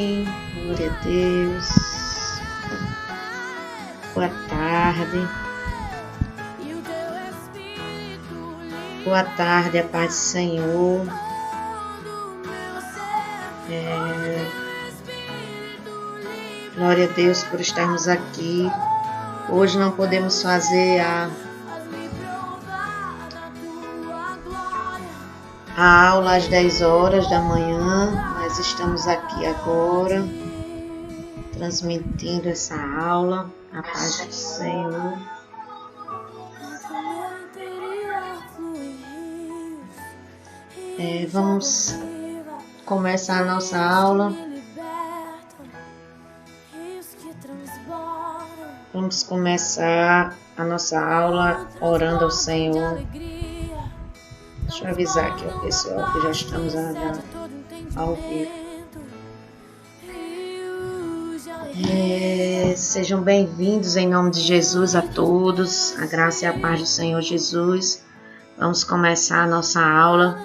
Glória a Deus. Boa tarde. Boa tarde, a paz do Senhor. Glória a Deus por estarmos aqui. Hoje não podemos fazer a aula às 10 horas da manhã, mas estamos aqui agora transmitindo essa aula. A paz do Senhor. Vamos começar a nossa aula. Vamos começar a nossa aula orando ao Senhor. Deixa eu avisar aqui ao pessoal que já estamos ao vivo. Sejam bem-vindos em nome de Jesus a todos. A graça e a paz do Senhor Jesus. Vamos começar a nossa aula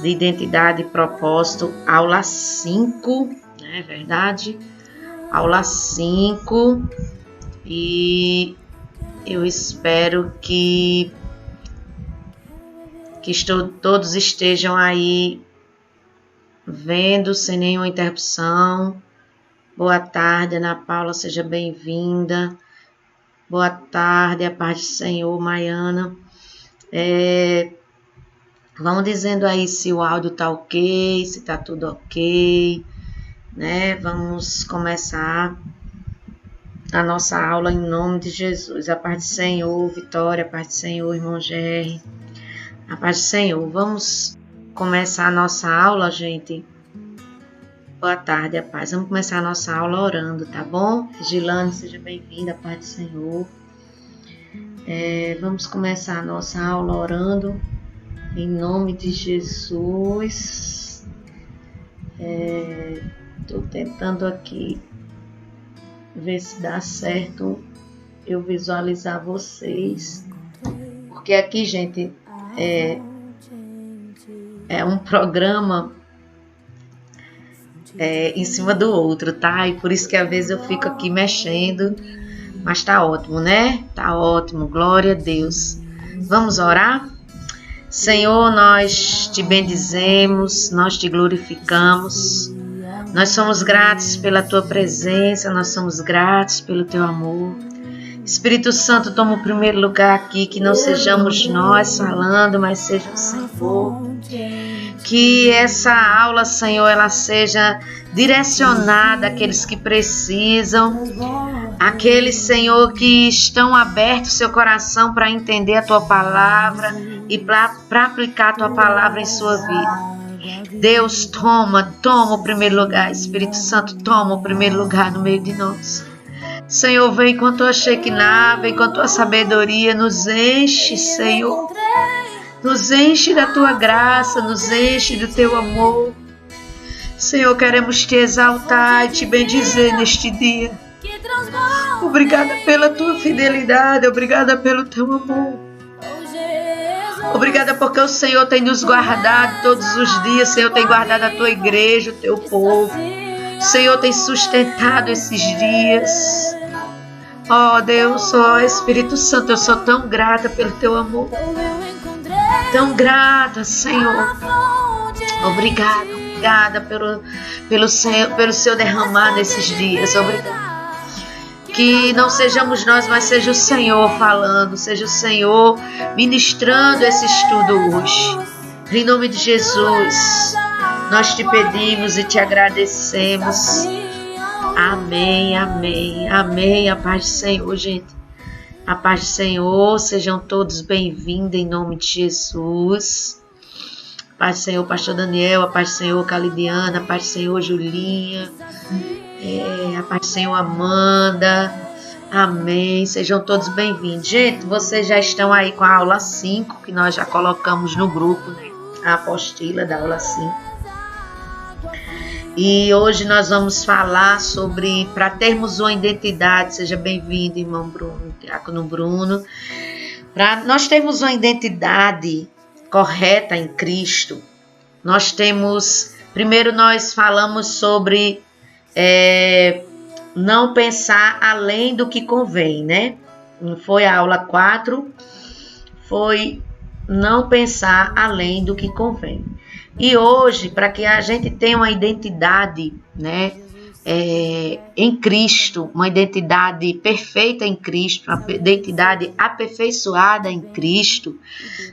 de identidade e propósito, aula 5, não é verdade? Aula 5. E eu espero que todos estejam aí vendo sem nenhuma interrupção. Boa tarde, Ana Paula, seja bem-vinda. Boa tarde, a paz do Senhor, Maiana. Vamos dizendo aí se o áudio tá ok, se tá tudo ok, né? Vamos começar a nossa aula em nome de Jesus. A paz do Senhor, Vitória, a paz do Senhor, irmão Jerry. A paz do Senhor. Vamos começar a nossa aula, gente. Boa tarde, a paz. Vamos começar a nossa aula orando, tá bom? Gilane, seja bem-vinda, a paz do Senhor. Vamos começar a nossa aula orando em nome de Jesus. Estou tentando aqui ver se dá certo eu visualizar vocês. Porque aqui, gente, é um programa em cima do outro, tá? E por isso que às vezes eu fico aqui mexendo, mas tá ótimo, né? Tá ótimo, glória a Deus. Vamos orar? Senhor, nós te bendizemos, nós te glorificamos, nós somos gratos pela tua presença, nós somos gratos pelo teu amor. Espírito Santo, toma o primeiro lugar aqui, que não sejamos nós falando, mas seja o Senhor. Que essa aula, Senhor, ela seja direcionada àqueles que precisam, aqueles, Senhor, que estão abertos seu coração para entender a tua palavra e para aplicar a tua palavra em sua vida. Deus, toma o primeiro lugar. Espírito Santo, toma o primeiro lugar no meio de nós. Senhor, vem com a tua Shekinah, vem com a tua sabedoria, nos enche, Senhor. Nos enche da tua graça, nos enche do teu amor. Senhor, queremos te exaltar e te bendizer neste dia. Obrigada pela tua fidelidade, obrigada pelo teu amor. Obrigada porque o Senhor tem nos guardado todos os dias. Senhor tem guardado a tua igreja, o teu povo. O Senhor tem sustentado esses dias. Oh Deus, oh Espírito Santo, eu sou tão grata pelo teu amor. Tão grata, Senhor. Obrigada pelo seu derramar nesses dias. Obrigada. Que não sejamos nós, mas seja o Senhor falando, seja o Senhor ministrando esse estudo hoje. Em nome de Jesus, nós te pedimos e te agradecemos. Amém, amém, amém. A paz do Senhor, gente. A paz do Senhor, sejam todos bem-vindos em nome de Jesus. A paz do Senhor, pastor Daniel, a paz do Senhor, Calidiana, a paz do Senhor, Julinha. A paz do Senhor, Amanda. Amém. Sejam todos bem-vindos. Gente, vocês já estão aí com a aula 5, que nós já colocamos no grupo, né? A apostila da aula 5. E hoje nós vamos falar sobre, para termos uma identidade, seja bem-vindo, irmão Bruno, diácono Bruno. Para nós termos uma identidade correta em Cristo, nós temos, primeiro nós falamos sobre não pensar além do que convém, né? Foi a aula 4, foi não pensar além do que convém. E hoje, para que a gente tenha uma identidade, né, em Cristo, uma identidade perfeita em Cristo, uma identidade aperfeiçoada em Cristo,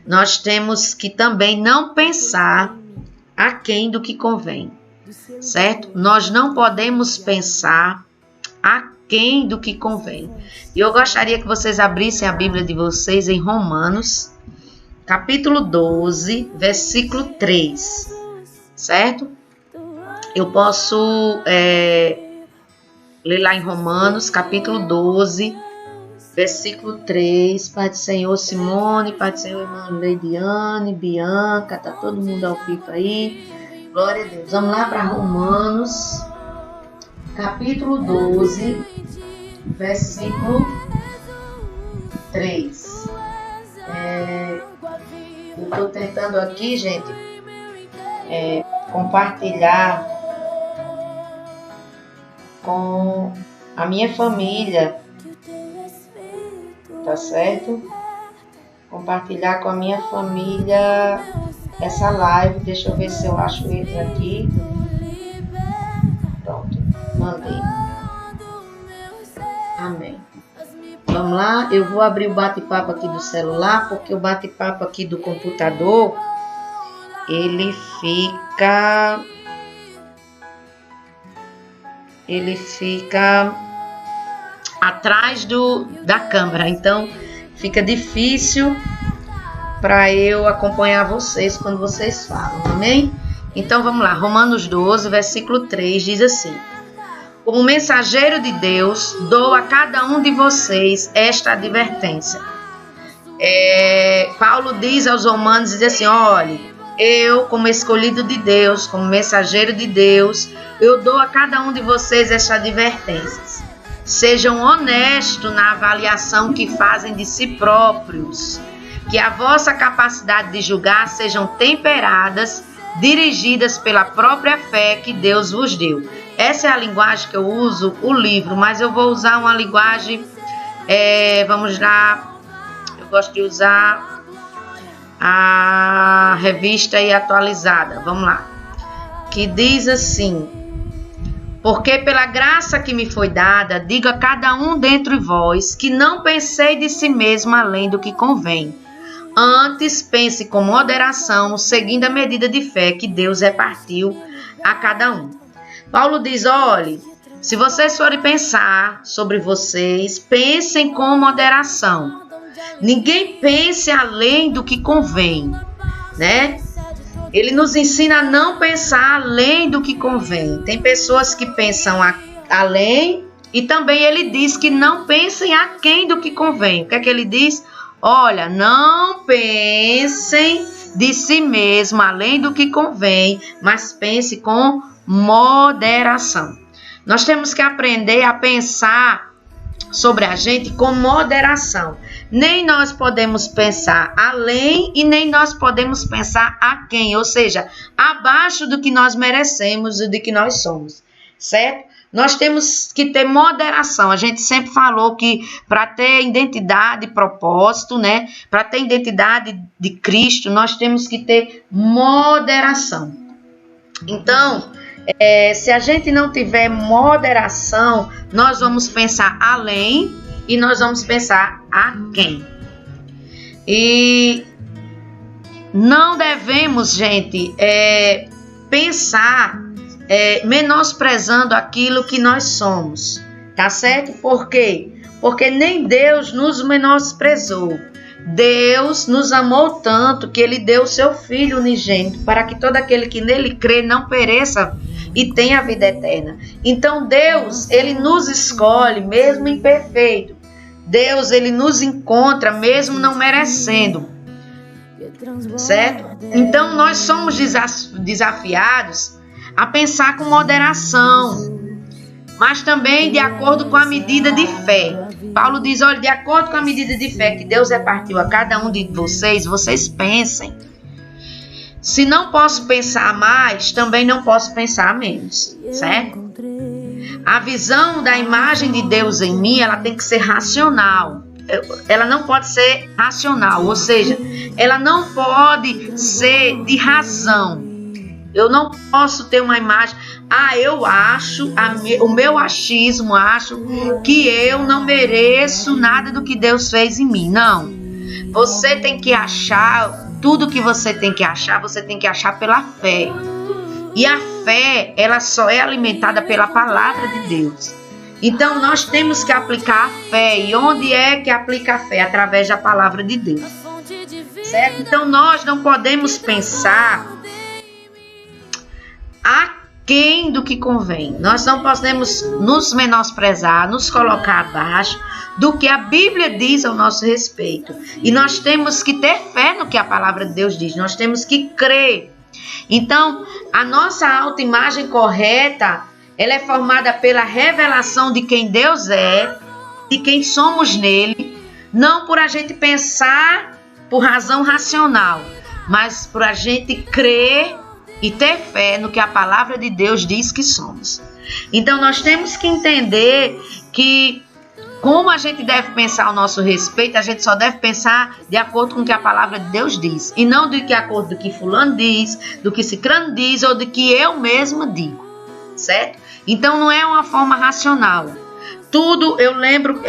nós temos que também não pensar aquém do que convém, certo? Nós não podemos pensar aquém do que convém. E eu gostaria que vocês abrissem a Bíblia de vocês em Romanos, capítulo 12, versículo 3, certo? Eu posso ler lá em Romanos, capítulo 12, versículo 3. Pai do Senhor, Simone, Pai do Senhor, irmã Leidiane, Bianca, tá todo mundo ao vivo aí. Glória a Deus. Vamos lá para Romanos, capítulo 12, versículo 3. Eu estou tentando aqui, gente, compartilhar com a minha família, tá certo? Compartilhar com a minha família essa live. Deixa eu ver se eu acho eles aqui. Pronto, mandei. Amém. Vamos lá, eu vou abrir o bate-papo aqui do celular, porque o bate-papo aqui do computador, ele fica atrás da câmera, então fica difícil para eu acompanhar vocês quando vocês falam, amém? Então vamos lá, Romanos 12, versículo 3 diz assim: como mensageiro de Deus, dou a cada um de vocês esta advertência. Paulo diz aos romanos, diz assim: olhe, eu, como escolhido de Deus, como mensageiro de Deus, eu dou a cada um de vocês esta advertência. Sejam honestos na avaliação que fazem de si próprios, que a vossa capacidade de julgar sejam temperadas, dirigidas pela própria fé que Deus vos deu. Essa é a linguagem que eu uso, o livro, mas eu vou usar uma linguagem, vamos lá, eu gosto de usar a revista e atualizada, vamos lá, que diz assim: porque pela graça que me foi dada, digo a cada um dentre vós, que não pensei de si mesmo além do que convém. Antes pense com moderação, seguindo a medida de fé que Deus repartiu a cada um. Paulo diz: olhe, se vocês forem pensar sobre vocês, pensem com moderação. Ninguém pense além do que convém, né? Ele nos ensina a não pensar além do que convém. Tem pessoas que pensam além, e também ele diz que não pensem aquém do que convém. O que é que ele diz? Olha, não pensem de si mesmo além do que convém, mas pense com moderação. Nós temos que aprender a pensar sobre a gente com moderação. Nem nós podemos pensar além e nem nós podemos pensar aquém, ou seja, abaixo do que nós merecemos e do que nós somos, certo? Nós temos que ter moderação. A gente sempre falou que para ter identidade e propósito, né? Para ter identidade de Cristo, nós temos que ter moderação. Então, se a gente não tiver moderação, nós vamos pensar além e nós vamos pensar aquém. E não devemos, gente, pensar menosprezando aquilo que nós somos, tá certo? Por quê? Porque nem Deus nos menosprezou. Deus nos amou tanto que Ele deu o seu Filho unigênito para que todo aquele que nele crê não pereça e tenha a vida eterna. Então Deus, Ele nos escolhe mesmo imperfeito. Deus, Ele nos encontra mesmo não merecendo, certo? Então nós somos desafiados a pensar com moderação, mas também de acordo com a medida de fé. Paulo diz: olha, de acordo com a medida de fé que Deus repartiu a cada um de vocês, vocês pensem. Se não posso pensar mais, também não posso pensar menos, certo? A visão da imagem de Deus em mim, ela tem que ser racional. Ela não pode ser racional, ou seja, ela não pode ser de razão. Eu não posso ter uma imagem, eu acho, o meu achismo, acho que eu não mereço nada do que Deus fez em mim. Não. Você tem que achar, tudo que você tem que achar pela fé. E a fé, ela só é alimentada pela palavra de Deus. Então, nós temos que aplicar a fé. E onde é que aplica a fé? Através da palavra de Deus. Certo? Então, nós não podemos pensar aquém do que convém. Nós não podemos nos menosprezar, nos colocar abaixo do que a Bíblia diz ao nosso respeito. E nós temos que ter fé no que a palavra de Deus diz. Nós temos que crer. Então, a nossa autoimagem correta, ela é formada pela revelação de quem Deus é, de quem somos nele, não por a gente pensar por razão racional, mas por a gente crer e ter fé no que a palavra de Deus diz que somos. Então, nós temos que entender que, como a gente deve pensar ao nosso respeito, a gente só deve pensar de acordo com o que a palavra de Deus diz, e não de acordo com o que fulano diz, do que cicrano diz, ou do que eu mesma digo, certo? Então, não é uma forma racional. Tudo, eu lembro,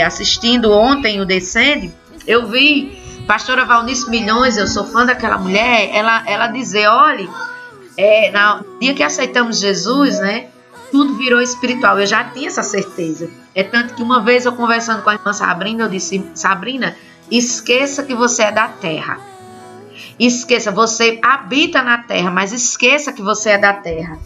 assistindo ontem o Descende, eu vi pastora Valnice Milhões, eu sou fã daquela mulher, ela dizer, olha, no dia que aceitamos Jesus, né, tudo virou espiritual. Eu já tinha essa certeza. É tanto que uma vez eu conversando com a irmã Sabrina, eu disse, Sabrina, esqueça que você é da terra. Esqueça, você habita na terra, mas esqueça que você é da terra.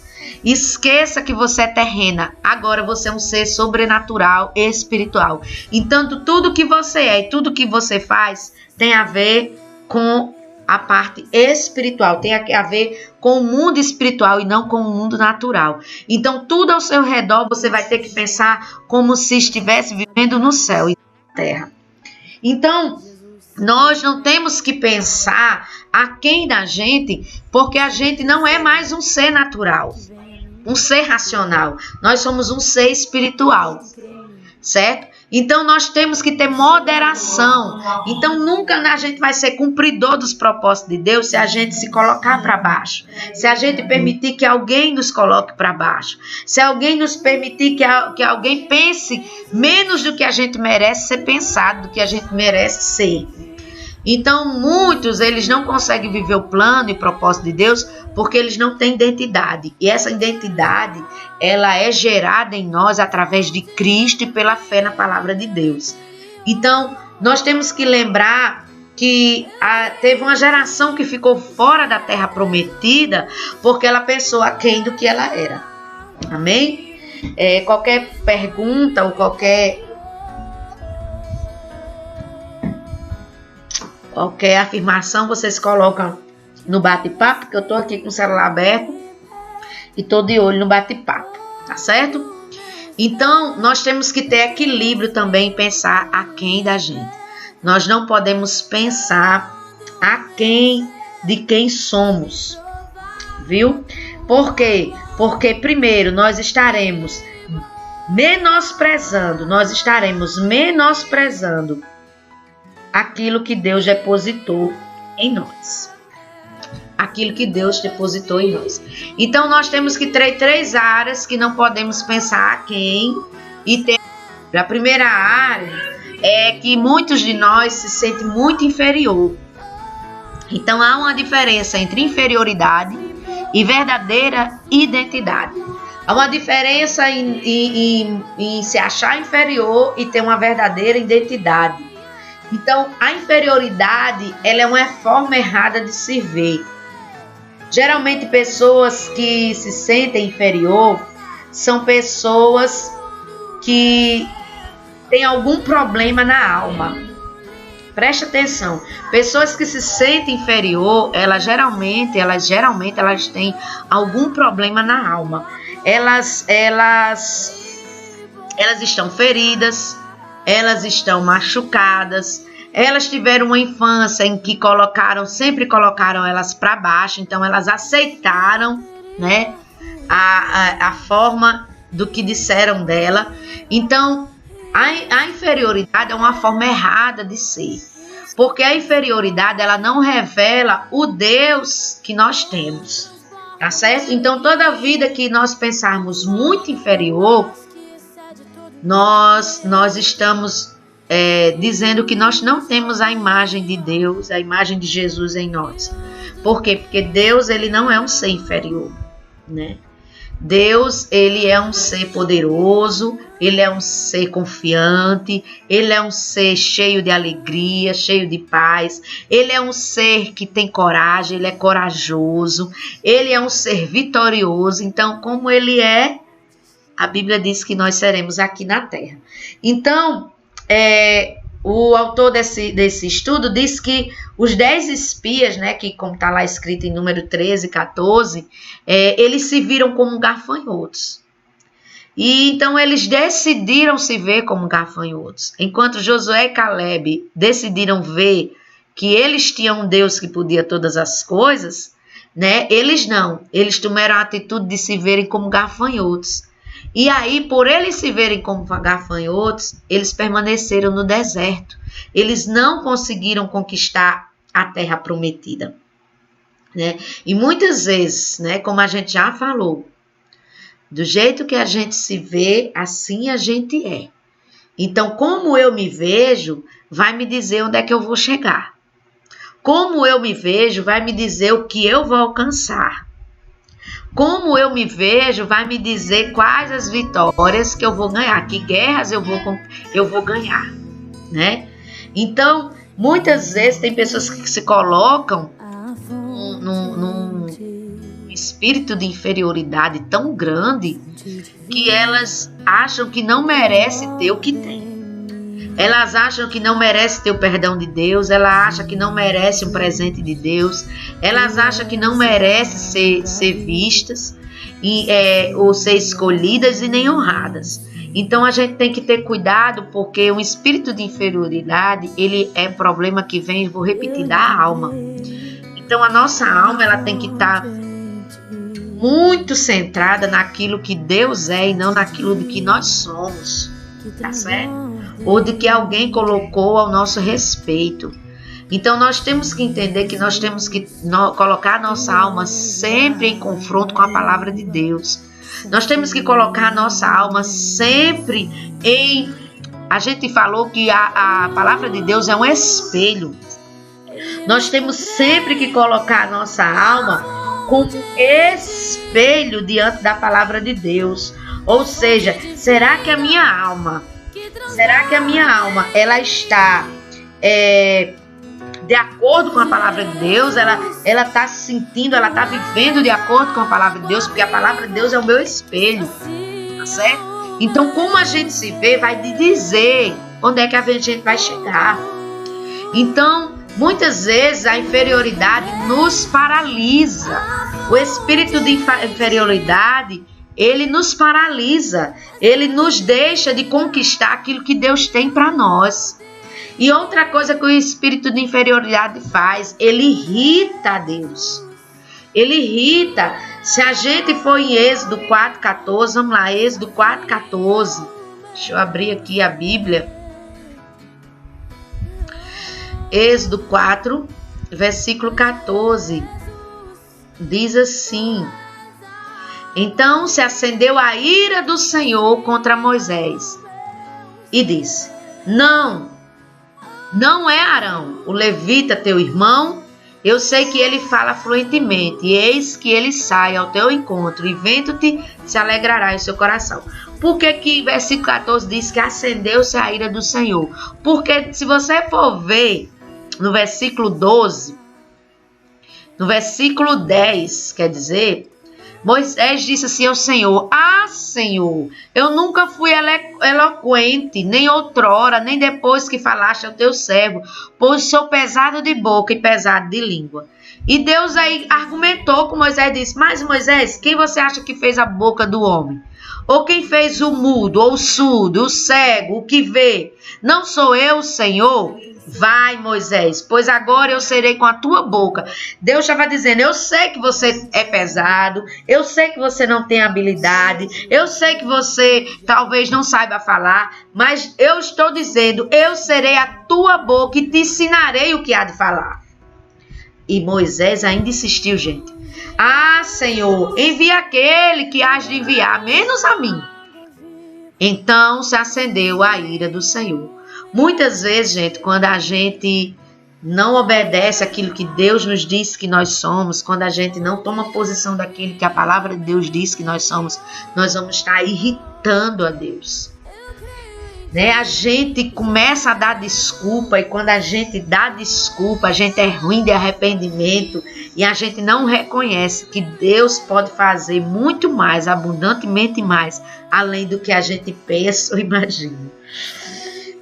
Esqueça que você é terrena. Agora você é um ser sobrenatural e espiritual. Então, tudo que você é e tudo que você faz tem a ver com a parte espiritual, tem a ver com o mundo espiritual e não com o mundo natural. Então, tudo ao seu redor você vai ter que pensar como se estivesse vivendo no céu e na terra. Então, nós não temos que pensar aquém da gente, porque a gente não é mais um ser natural, um ser racional. Nós somos um ser espiritual, certo? Então, nós temos que ter moderação. Então, nunca a gente vai ser cumpridor dos propósitos de Deus se a gente se colocar para baixo. Se a gente permitir que alguém nos coloque para baixo. Se alguém nos permitir que alguém pense menos do que a gente merece ser pensado, do que a gente merece ser. Então, muitos, eles não conseguem viver o plano e propósito de Deus porque eles não têm identidade. E essa identidade, ela é gerada em nós através de Cristo e pela fé na palavra de Deus. Então, nós temos que lembrar que teve uma geração que ficou fora da terra prometida porque ela pensou aquém do que ela era. Amém? Qualquer pergunta ou qualquer afirmação, vocês colocam no bate-papo, porque eu estou aqui com o celular aberto e estou de olho no bate-papo, tá certo? Então, nós temos que ter equilíbrio também em pensar aquém da gente. Nós não podemos pensar aquém de quem somos, viu? Por quê? Porque, primeiro, nós estaremos menosprezando aquilo que Deus depositou em nós. Aquilo que Deus depositou em nós. Então, nós temos que ter 3 áreas que não podemos pensar a quem e ter. A primeira área é que muitos de nós se sentem muito inferior. Então, há uma diferença entre inferioridade e verdadeira identidade. Há uma diferença em se achar inferior e ter uma verdadeira identidade. Então, a inferioridade, ela é uma forma errada de se ver. Geralmente, pessoas que se sentem inferior são pessoas que têm algum problema na alma. Preste atenção. Pessoas que se sentem inferior, elas geralmente têm algum problema na alma. Elas estão feridas, elas estão machucadas, elas tiveram uma infância em que sempre colocaram elas para baixo, então elas aceitaram, né, a forma do que disseram dela. Então, a inferioridade é uma forma errada de ser. Porque a inferioridade, ela não revela o Deus que nós temos. Tá certo? Então, toda vida que nós pensarmos muito inferior, nós estamos dizendo que nós não temos a imagem de Deus, a imagem de Jesus em nós. Por quê? Porque Deus, ele não é um ser inferior, né? Deus, ele é um ser poderoso, ele é um ser confiante, ele é um ser cheio de alegria, cheio de paz, ele é um ser que tem coragem, ele é corajoso, ele é um ser vitorioso. Então, como ele é, a Bíblia diz que nós seremos aqui na terra. Então, o autor desse estudo diz que os 10 espias, né, que como está lá escrito em número 13, 14, eles se viram como gafanhotos. E então eles decidiram se ver como gafanhotos. Enquanto Josué e Caleb decidiram ver que eles tinham um Deus que podia todas as coisas, né, eles não. Eles tomaram a atitude de se verem como gafanhotos. E aí, por eles se verem como gafanhotos, eles permaneceram no deserto. Eles não conseguiram conquistar a terra prometida, né? E muitas vezes, né, como a gente já falou, do jeito que a gente se vê, assim a gente é. Então, como eu me vejo, vai me dizer onde é que eu vou chegar. Como eu me vejo, vai me dizer o que eu vou alcançar. Como eu me vejo, vai me dizer quais as vitórias que eu vou ganhar, que guerras eu vou ganhar, né? Então, muitas vezes tem pessoas que se colocam num espírito de inferioridade tão grande que elas acham que não merecem ter o que tem. Elas acham que não merece ter o perdão de Deus, elas acham que não merece um presente de Deus, elas acham que não merece ser vistas ou ser escolhidas e nem honradas. Então a gente tem que ter cuidado, porque o espírito de inferioridade, ele é problema que vem, vou repetir, da alma. Então a nossa alma, ela tem que estar muito centrada naquilo que Deus é e não naquilo de que nós somos, tá certo? Ou de que alguém colocou ao nosso respeito. Então nós temos que entender que nós temos que colocar a nossa alma sempre em confronto com a palavra de Deus. Nós temos que colocar a nossa alma sempre em... A gente falou que a palavra de Deus é um espelho. Nós temos sempre que colocar a nossa alma como espelho diante da palavra de Deus. Ou seja, será que a minha alma ela está de acordo com a palavra de Deus? Ela está se sentindo, ela está vivendo de acordo com a palavra de Deus? Porque a palavra de Deus é o meu espelho, tá certo? Então, como a gente se vê, vai dizer onde é que a gente vai chegar. Então, muitas vezes a inferioridade nos paralisa. O espírito de inferioridade, ele nos paralisa, ele nos deixa de conquistar aquilo que Deus tem para nós. E outra coisa que o espírito de inferioridade faz, ele irrita a Deus. Ele irrita. Se a gente for em Êxodo 4,14, vamos lá, Êxodo 4,14. Deixa eu abrir aqui a Bíblia. Êxodo 4, versículo 14. Diz assim: Então se acendeu a ira do Senhor contra Moisés e disse: Não é Arão, o levita teu irmão. Eu sei que ele fala fluentemente, e eis que ele sai ao teu encontro, e vendo-te se alegrará em seu coração. Por que versículo 14 diz que acendeu-se a ira do Senhor? Porque se você for ver no versículo 12, no versículo 10, quer dizer, Moisés disse assim ao Senhor: Senhor, eu nunca fui eloquente, nem outrora, nem depois que falaste ao teu servo, pois sou pesado de boca e pesado de língua. E Deus aí argumentou com Moisés e disse: Mas Moisés, quem você acha que fez a boca do homem? Ou quem fez o mudo, ou o surdo, o cego, o que vê? Não sou eu, Senhor? Vai, Moisés, pois agora eu serei com a tua boca. Deus estava dizendo, eu sei que você é pesado, eu sei que você não tem habilidade, eu sei que você talvez não saiba falar, mas eu estou dizendo, eu serei a tua boca e te ensinarei o que há de falar. E Moisés ainda insistiu, gente. Ah, Senhor, envia aquele que hás de enviar, menos a mim. Então se acendeu a ira do Senhor. Muitas vezes, gente, quando a gente não obedece aquilo que Deus nos diz que nós somos, quando a gente não toma posição daquilo que a palavra de Deus diz que nós somos, nós vamos estar irritando a Deus. Né? A gente começa a dar desculpa, e quando a gente dá desculpa, a gente é ruim de arrependimento e a gente não reconhece que Deus pode fazer muito mais, abundantemente mais, além do que a gente pensa ou imagina.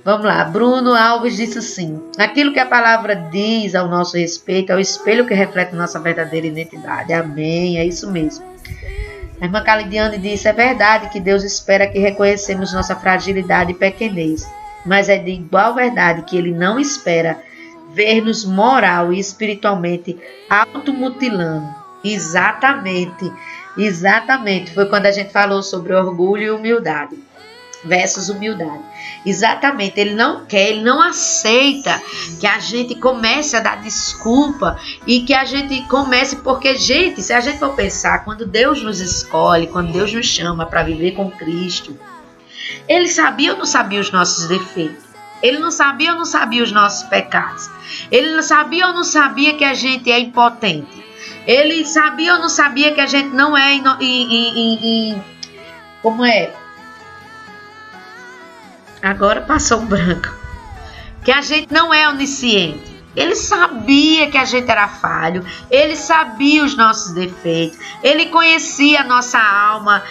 Vamos lá, Bruno Alves disse assim, aquilo que a palavra diz ao nosso respeito é o espelho que reflete nossa verdadeira identidade. Amém, é isso mesmo. A irmã Calidiane disse, é verdade que Deus espera que reconhecemos nossa fragilidade e pequenez, mas é de igual verdade que Ele não espera ver-nos moral e espiritualmente automutilando. Exatamente, foi quando a gente falou sobre orgulho e humildade. Versus humildade. Exatamente, ele não quer, ele não aceita que a gente comece a dar desculpa e que a gente comece, porque, gente, se a gente for pensar, quando Deus nos escolhe, quando Deus nos chama para viver com Cristo, ele sabia ou não sabia os nossos defeitos? Ele não sabia ou não sabia os nossos pecados? Ele não sabia ou não sabia que a gente é impotente? Ele sabia ou não sabia que a gente não é como é? Agora passou um branco. Que a gente não é onisciente. Ele sabia que a gente era falho. Ele sabia os nossos defeitos. Ele conhecia a nossa alma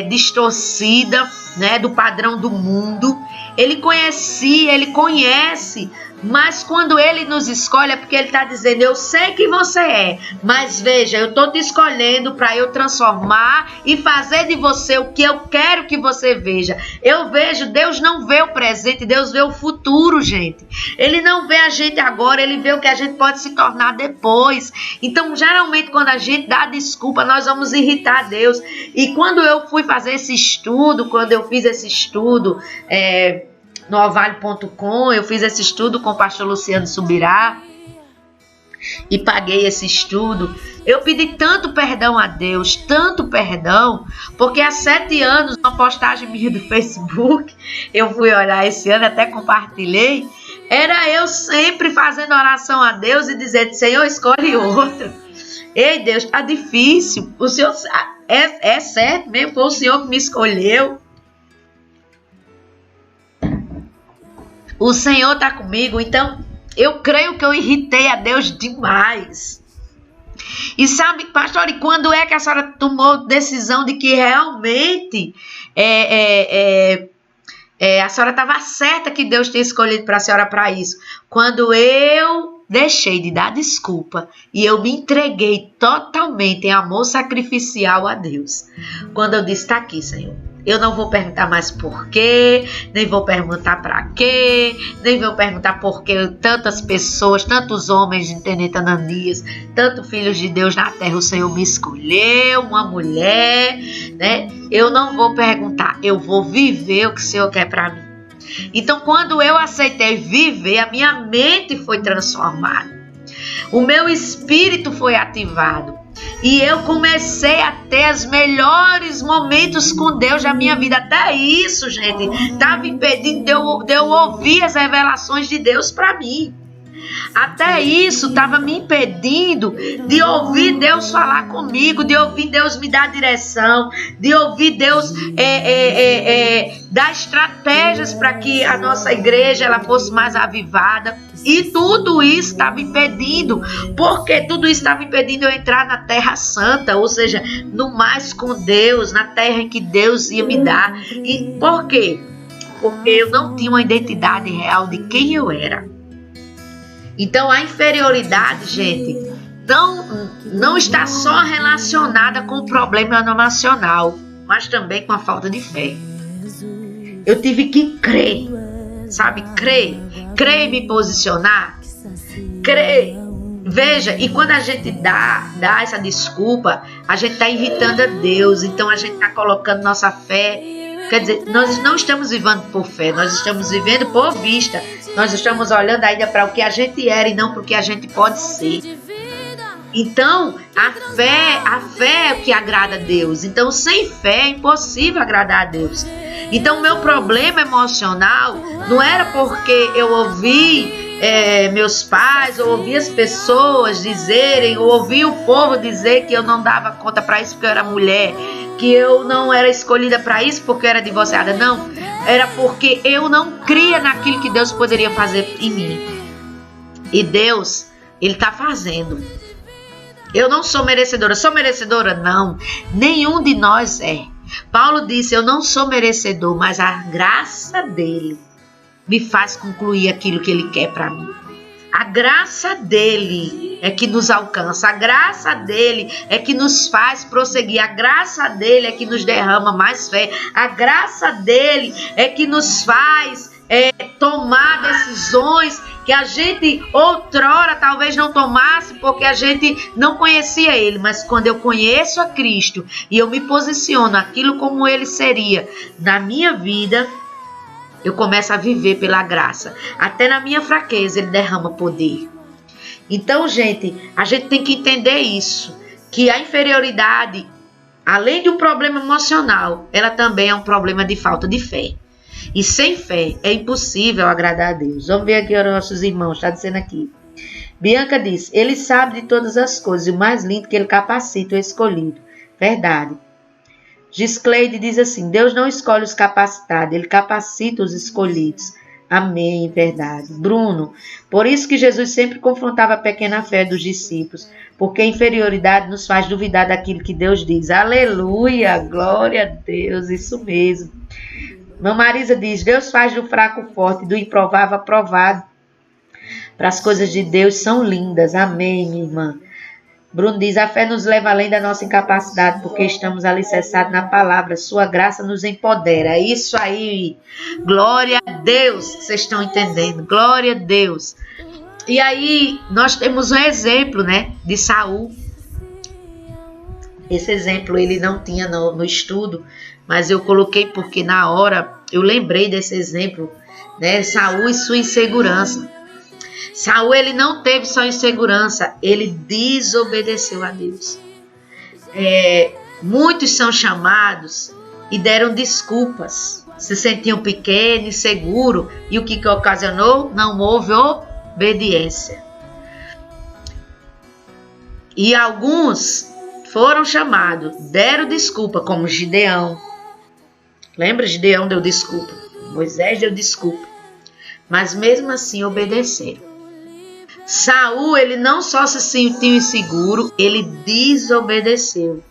distorcida, né, do padrão do mundo. Ele conhecia, ele conhece. Mas quando ele nos escolhe é porque ele está dizendo, eu sei que você é, mas veja, eu estou te escolhendo para eu transformar e fazer de você o que eu quero que você veja. Eu vejo, Deus não vê o presente, Deus vê o futuro, gente. Ele não vê a gente agora, ele vê o que a gente pode se tornar depois. Então, geralmente, quando a gente dá desculpa, nós vamos irritar a Deus. E quando eu fui fazer esse estudo, quando eu fiz esse estudo, no Ovalho.com, eu fiz esse estudo com o pastor Luciano Subirá e paguei esse estudo. Eu pedi tanto perdão a Deus, tanto perdão, porque há 7 anos, uma postagem minha do Facebook, eu fui olhar esse ano, até compartilhei, era eu sempre fazendo oração a Deus e dizendo, Senhor, escolhe outro. Ei, Deus, tá difícil, o Senhor é certo mesmo, foi o Senhor que me escolheu. O Senhor está comigo, então eu creio que eu irritei a Deus demais. E sabe, pastor, e quando é que a senhora tomou decisão de que realmente a senhora estava certa que Deus tinha escolhido para a senhora para isso? Quando eu deixei de dar desculpa e eu me entreguei totalmente em amor sacrificial a Deus. Quando eu disse, está aqui, Senhor. Eu não vou perguntar mais por quê, nem vou perguntar para quê, nem vou perguntar por que tantas pessoas, tantos homens de Tenente Ananias, tantos filhos de Deus na terra, o Senhor me escolheu, uma mulher, né? Eu não vou perguntar, eu vou viver o que o Senhor quer para mim. Então, quando eu aceitei viver, a minha mente foi transformada, o meu espírito foi ativado. E eu comecei a ter os melhores momentos com Deus na minha vida. Até isso, gente, estava impedindo de eu ouvir as revelações de Deus para mim. Até isso estava me impedindo de ouvir Deus falar comigo, de ouvir Deus me dar direção, de ouvir Deus dar estratégias para que a nossa igreja ela fosse mais avivada. E tudo isso estava impedindo, porque tudo isso estava impedindo eu entrar na terra santa, ou seja, no mais com Deus, na terra em que Deus ia me dar. E por quê? Porque eu não tinha uma identidade real de quem eu era. Então a inferioridade, gente, não está só relacionada com o problema emocional, mas também com a falta de fé. Eu tive que crer sabe? Crer e me posicionar. Crer. Veja, e quando a gente dá essa desculpa, a gente está irritando a Deus. Então a gente está colocando nossa fé. Quer dizer, nós não estamos vivendo por fé, nós estamos vivendo por vista. Nós estamos olhando ainda para o que a gente era e não para o que a gente pode ser. Então, a fé é o que agrada a Deus. Então, sem fé é impossível agradar a Deus. Então, o meu problema emocional não era porque eu ouvi meus pais, ou ouvi as pessoas dizerem, ou ouvi o povo dizer que eu não dava conta para isso porque eu era mulher, que eu não era escolhida para isso porque eu era divorciada. Não, era porque eu não cria naquilo que Deus poderia fazer em mim. E Deus, Ele está fazendo. Eu não sou merecedora. Sou merecedora? Não. Nenhum de nós é. Paulo disse, eu não sou merecedor, mas a graça dele me faz concluir aquilo que ele quer para mim. A graça dele é que nos alcança. A graça dele é que nos faz prosseguir. A graça dele é que nos derrama mais fé. A graça dele é que nos faz tomar decisões que a gente outrora talvez não tomasse porque a gente não conhecia ele. Mas quando eu conheço a Cristo e eu me posiciono aquilo como ele seria na minha vida, eu começo a viver pela graça. Até na minha fraqueza ele derrama poder. Então, gente, a gente tem que entender isso, que a inferioridade, além de um problema emocional, ela também é um problema de falta de fé. E sem fé é impossível agradar a Deus. Vamos ver aqui os nossos irmãos, está dizendo aqui. Bianca diz, ele sabe de todas as coisas, e o mais lindo que ele capacita o escolhido. Verdade. Giscleide diz assim, Deus não escolhe os capacitados, ele capacita os escolhidos. Amém, verdade. Bruno, por isso que Jesus sempre confrontava a pequena fé dos discípulos, porque a inferioridade nos faz duvidar daquilo que Deus diz. Aleluia, glória a Deus, isso mesmo. Marisa diz, Deus faz do fraco forte, do improvável aprovado. Para as coisas de Deus são lindas. Amém, minha irmã. Bruno diz, a fé nos leva além da nossa incapacidade, porque estamos alicerçados na palavra. Sua graça nos empodera. É isso aí. Glória a Deus. Vocês estão entendendo? Glória a Deus. E aí, nós temos um exemplo, né, de Saul. Esse exemplo ele não tinha no estudo, mas eu coloquei porque na hora eu lembrei desse exemplo, né? Saul e sua insegurança. Saul, ele não teve só insegurança, ele desobedeceu a Deus. Muitos são chamados e deram desculpas, se sentiam pequenos, inseguros, e o que ocasionou? Não houve obediência. E alguns foram chamados, deram desculpa, como Gideão. Lembra? Gideão deu desculpa. Moisés deu desculpa. Mas mesmo assim obedeceram. Saul, ele não só se sentiu inseguro, ele desobedeceu.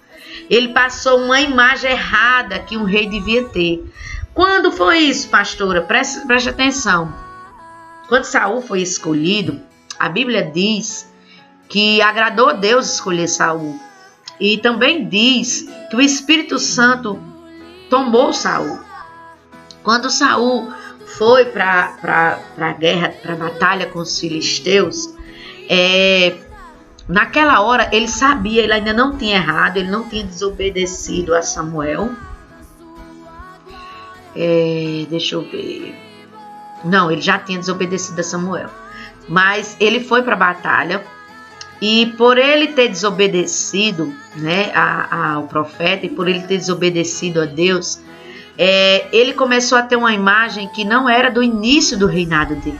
Ele passou uma imagem errada que um rei devia ter. Quando foi isso, pastora? Preste atenção. Quando Saul foi escolhido, a Bíblia diz que agradou a Deus escolher Saul. E também diz que o Espírito Santo tomou Saul. Quando Saul foi para a guerra, para a batalha com os filisteus, naquela hora ele sabia, ele ainda não tinha errado, ele não tinha desobedecido a Samuel. Deixa eu ver. Não, ele já tinha desobedecido a Samuel. Mas ele foi para a batalha. E por ele ter desobedecido, né, ao profeta, e por ele ter desobedecido a Deus, ele começou a ter uma imagem que não era do início do reinado dele.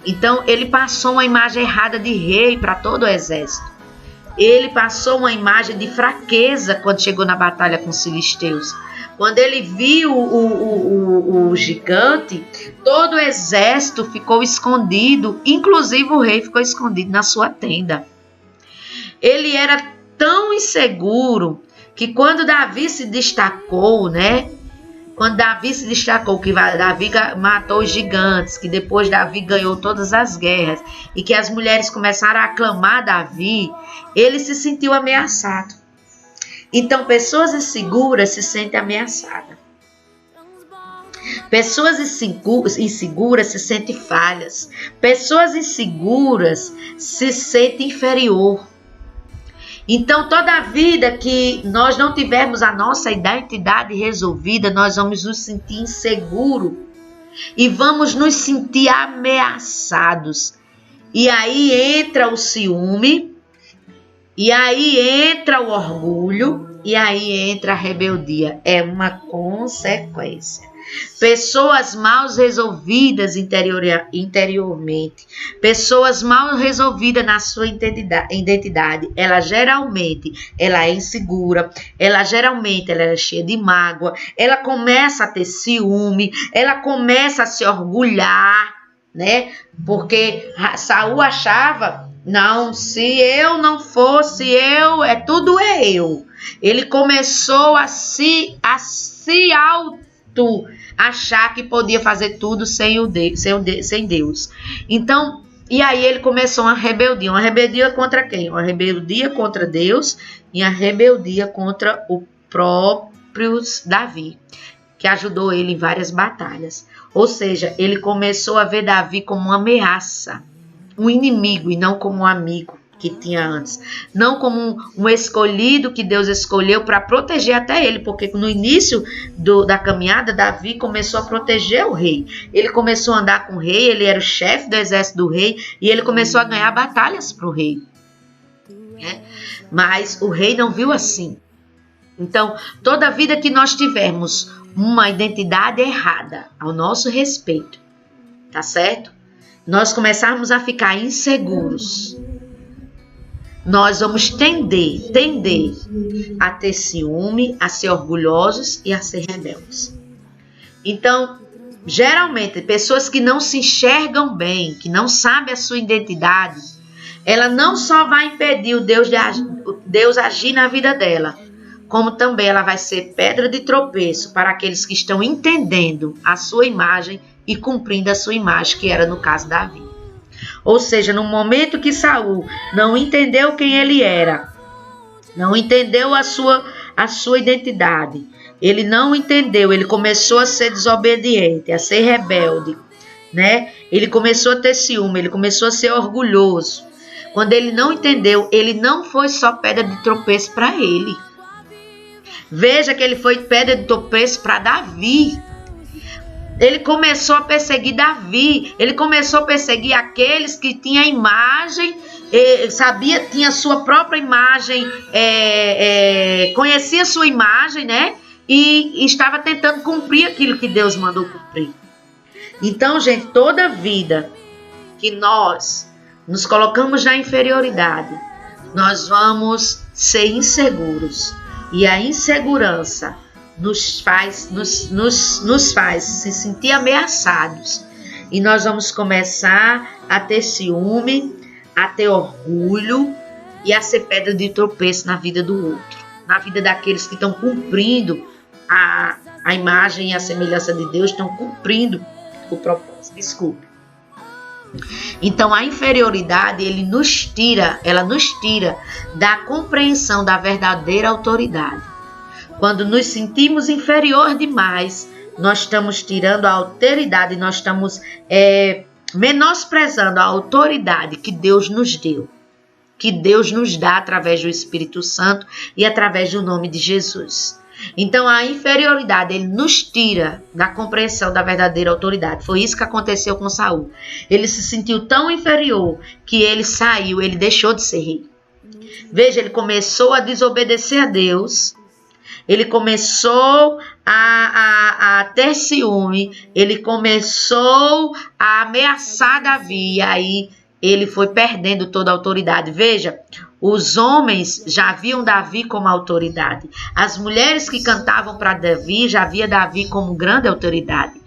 Então ele passou uma imagem errada de rei para todo o exército. Ele passou uma imagem de fraqueza quando chegou na batalha com os filisteus. Quando ele viu o gigante, todo o exército ficou escondido, inclusive o rei ficou escondido na sua tenda. Ele era tão inseguro que quando Davi se destacou, né? Quando Davi se destacou, que Davi matou os gigantes, que depois Davi ganhou todas as guerras e que as mulheres começaram a aclamar Davi, ele se sentiu ameaçado. Então, pessoas inseguras se sentem ameaçadas. Pessoas inseguras se sentem falhas. Pessoas inseguras se sentem inferior. Então, toda vida que nós não tivermos a nossa identidade resolvida, nós vamos nos sentir inseguros e vamos nos sentir ameaçados. E aí entra o ciúme, e aí entra o orgulho, e aí entra a rebeldia. É uma consequência. Pessoas mal resolvidas interiormente, pessoas mal resolvidas na sua identidade, ela geralmente é insegura, ela é cheia de mágoa, ela começa a ter ciúme, ela começa a se orgulhar, né? Porque Saul achava, não, se eu não fosse eu, tudo é eu. Ele começou a se achar que podia fazer tudo sem Deus. Então, e aí ele começou uma rebeldia contra quem? Uma rebeldia contra Deus e a rebeldia contra o próprio Davi, que ajudou ele em várias batalhas. Ou seja, ele começou a ver Davi como uma ameaça, um inimigo e não como um amigo que tinha antes, não como um escolhido que Deus escolheu para proteger até ele, porque no início da caminhada, Davi começou a proteger o rei, ele começou a andar com o rei, ele era o chefe do exército do rei, e ele começou a ganhar batalhas para o rei, né? Mas o rei não viu assim. Então, toda vida que nós tivermos uma identidade errada ao nosso respeito, tá certo? Nós começarmos a ficar inseguros, nós vamos tender a ter ciúme, a ser orgulhosos e a ser rebeldes. Então, geralmente, pessoas que não se enxergam bem, que não sabem a sua identidade, ela não só vai impedir o Deus agir na vida dela, como também ela vai ser pedra de tropeço para aqueles que estão entendendo a sua imagem e cumprindo a sua imagem, que era no caso Davi. Ou seja, no momento que Saul não entendeu quem ele era, não entendeu a sua identidade, ele não entendeu, ele começou a ser desobediente, a ser rebelde, né? Ele começou a ter ciúme, ele começou a ser orgulhoso. Quando ele não entendeu, ele não foi só pedra de tropeço para ele. Veja que ele foi pedra de tropeço para Davi. Ele começou a perseguir Davi, ele começou a perseguir aqueles que tinham imagem, tinha sua própria imagem, conhecia sua imagem, né? E estava tentando cumprir aquilo que Deus mandou cumprir. Então, gente, toda vida que nós nos colocamos na inferioridade, nós vamos ser inseguros. E a insegurança nos faz se sentir ameaçados. E nós vamos começar a ter ciúme, a ter orgulho e a ser pedra de tropeço na vida do outro. Na vida daqueles que estão cumprindo a imagem e a semelhança de Deus, estão cumprindo o propósito. Desculpe. Então a inferioridade, ela nos tira da compreensão da verdadeira autoridade. Quando nos sentimos inferior demais, nós estamos tirando a autoridade, nós estamos menosprezando a autoridade que Deus nos deu, que Deus nos dá através do Espírito Santo e através do nome de Jesus. Então a inferioridade, ele nos tira da compreensão da verdadeira autoridade. Foi isso que aconteceu com Saul. Ele se sentiu tão inferior que ele saiu, ele deixou de ser rei. Veja, ele começou a desobedecer a Deus, ele começou a ter ciúme, ele começou a ameaçar Davi, e aí ele foi perdendo toda a autoridade. Veja, os homens já viam Davi como autoridade. As mulheres que cantavam para Davi já via Davi como grande autoridade.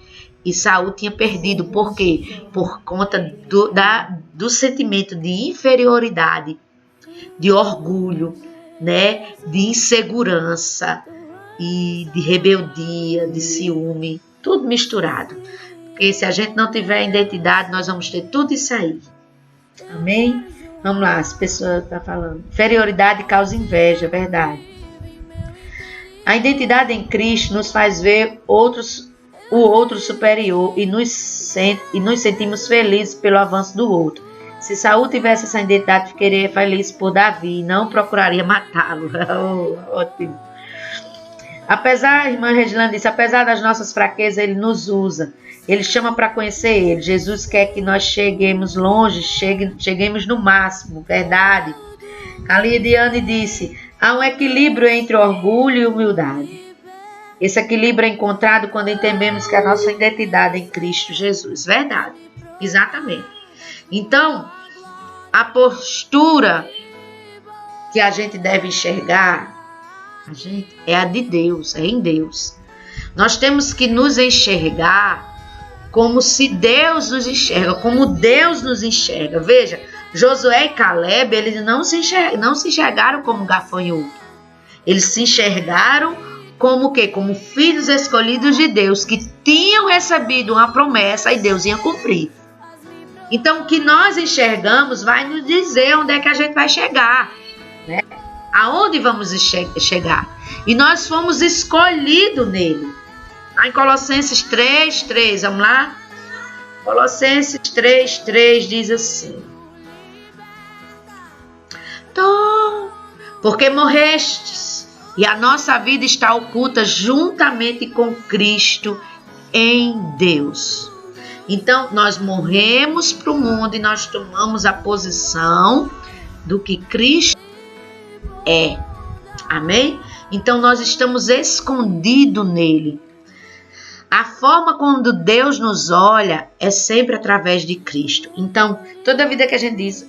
E Saul tinha perdido. Por quê? Por conta do sentimento de inferioridade, de orgulho, né? De insegurança e de rebeldia, de ciúme. Tudo misturado. Porque se a gente não tiver identidade, nós vamos ter tudo isso aí. Amém? Vamos lá, as pessoas estão falando. Inferioridade causa inveja, verdade. A identidade em Cristo nos faz ver outros o outro superior e nos sentimos felizes pelo avanço do outro. Se Saul tivesse essa identidade, ficaria feliz por Davi e não procuraria matá-lo. Ótimo. Apesar, a irmã Regilane disse, apesar das nossas fraquezas, ele nos usa. Ele chama para conhecer ele. Jesus quer que nós cheguemos longe, cheguemos no máximo, verdade. Calidiane disse, há um equilíbrio entre orgulho e humildade. Esse equilíbrio é encontrado quando entendemos que a nossa identidade é em Cristo Jesus. Verdade, exatamente. Então, a postura que a gente deve enxergar é a de Deus, é em Deus. Nós temos que nos enxergar como se Deus nos enxerga, como Deus nos enxerga. Veja, Josué e Caleb, eles não se enxergaram como gafanhoto. Eles se enxergaram como o quê? Como filhos escolhidos de Deus, que tinham recebido uma promessa e Deus ia cumprir. Então, o que nós enxergamos vai nos dizer onde é que a gente vai chegar, né? Aonde vamos chegar. E nós fomos escolhidos nele. Lá em Colossenses 3:3, vamos lá? Colossenses 3:3 diz assim. Porque morrestes, e a nossa vida está oculta juntamente com Cristo em Deus. Então, nós morremos para o mundo e nós tomamos a posição do que Cristo é. Amém? Então, nós estamos escondidos nele. A forma quando Deus nos olha é sempre através de Cristo. Então, toda vida que a gente diz,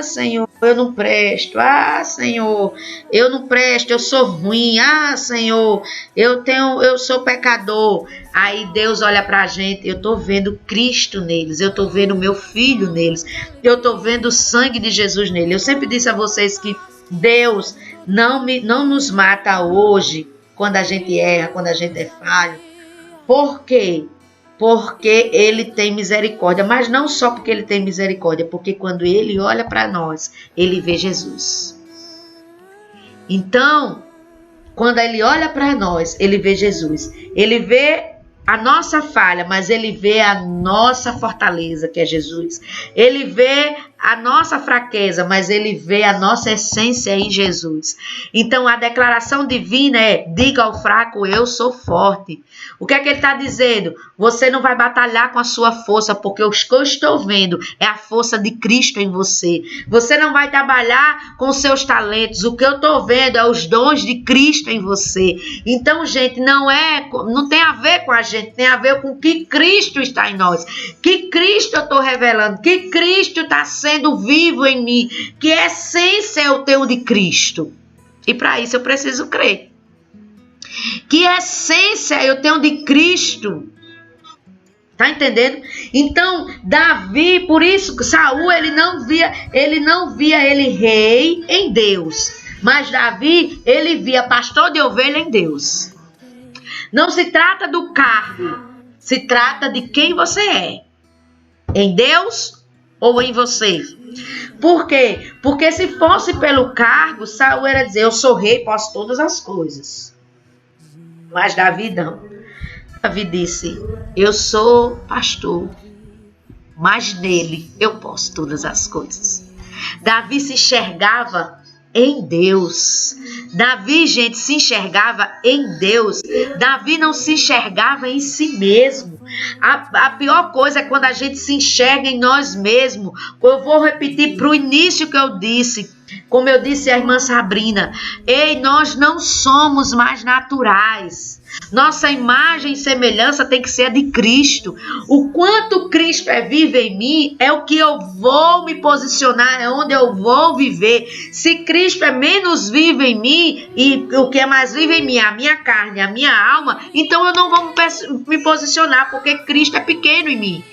Senhor, eu não presto. Senhor, eu não presto, eu sou ruim. Senhor, eu sou pecador. Aí Deus olha pra gente, eu tô vendo Cristo neles, eu tô vendo meu filho neles, eu tô vendo o sangue de Jesus nele. Eu sempre disse a vocês que Deus não nos mata hoje, quando a gente erra, quando a gente é falho. Por quê? Porque ele tem misericórdia, mas não só porque ele tem misericórdia, porque quando ele olha para nós, ele vê Jesus. Então, quando ele olha para nós, ele vê Jesus. Ele vê a nossa falha, mas ele vê a nossa fortaleza, que é Jesus. Ele vê a nossa fraqueza, mas ele vê a nossa essência em Jesus. Então, a declaração divina é, diga ao fraco, eu sou forte. O que é que ele está dizendo? Você não vai batalhar com a sua força, porque o que eu estou vendo é a força de Cristo em você. Você não vai trabalhar com seus talentos. O que eu estou vendo é os dons de Cristo em você. Então, gente, não tem a ver com a gente, tem a ver com o que Cristo está em nós. Que Cristo eu estou revelando, que Cristo está sendo vivo em mim, que essência eu tenho de Cristo. E para isso eu preciso crer. Que essência eu tenho de Cristo. Tá entendendo? Então, Davi, por isso, Saul, ele não via ele rei em Deus. Mas Davi, ele via pastor de ovelha em Deus. Não se trata do cargo, se trata de quem você é. Em Deus ou em você. Por quê? Porque se fosse pelo cargo, Saul era dizer, eu sou rei, posso todas as coisas. Mas Davi não. Davi disse, eu sou pastor, mas nele eu posso todas as coisas. Davi se enxergava em Deus. Davi, gente, se enxergava em Deus. Davi não se enxergava em si mesmo. A pior coisa é quando a gente se enxerga em nós mesmos. Eu vou repetir para o início que eu disse. Como eu disse à irmã Sabrina, nós não somos mais naturais. Nossa imagem e semelhança tem que ser a de Cristo. O quanto Cristo é vivo em mim é o que eu vou me posicionar, é onde eu vou viver. Se Cristo é menos vivo em mim e o que é mais vivo em mim é a minha carne, a minha alma, então eu não vou me posicionar porque Cristo é pequeno em mim.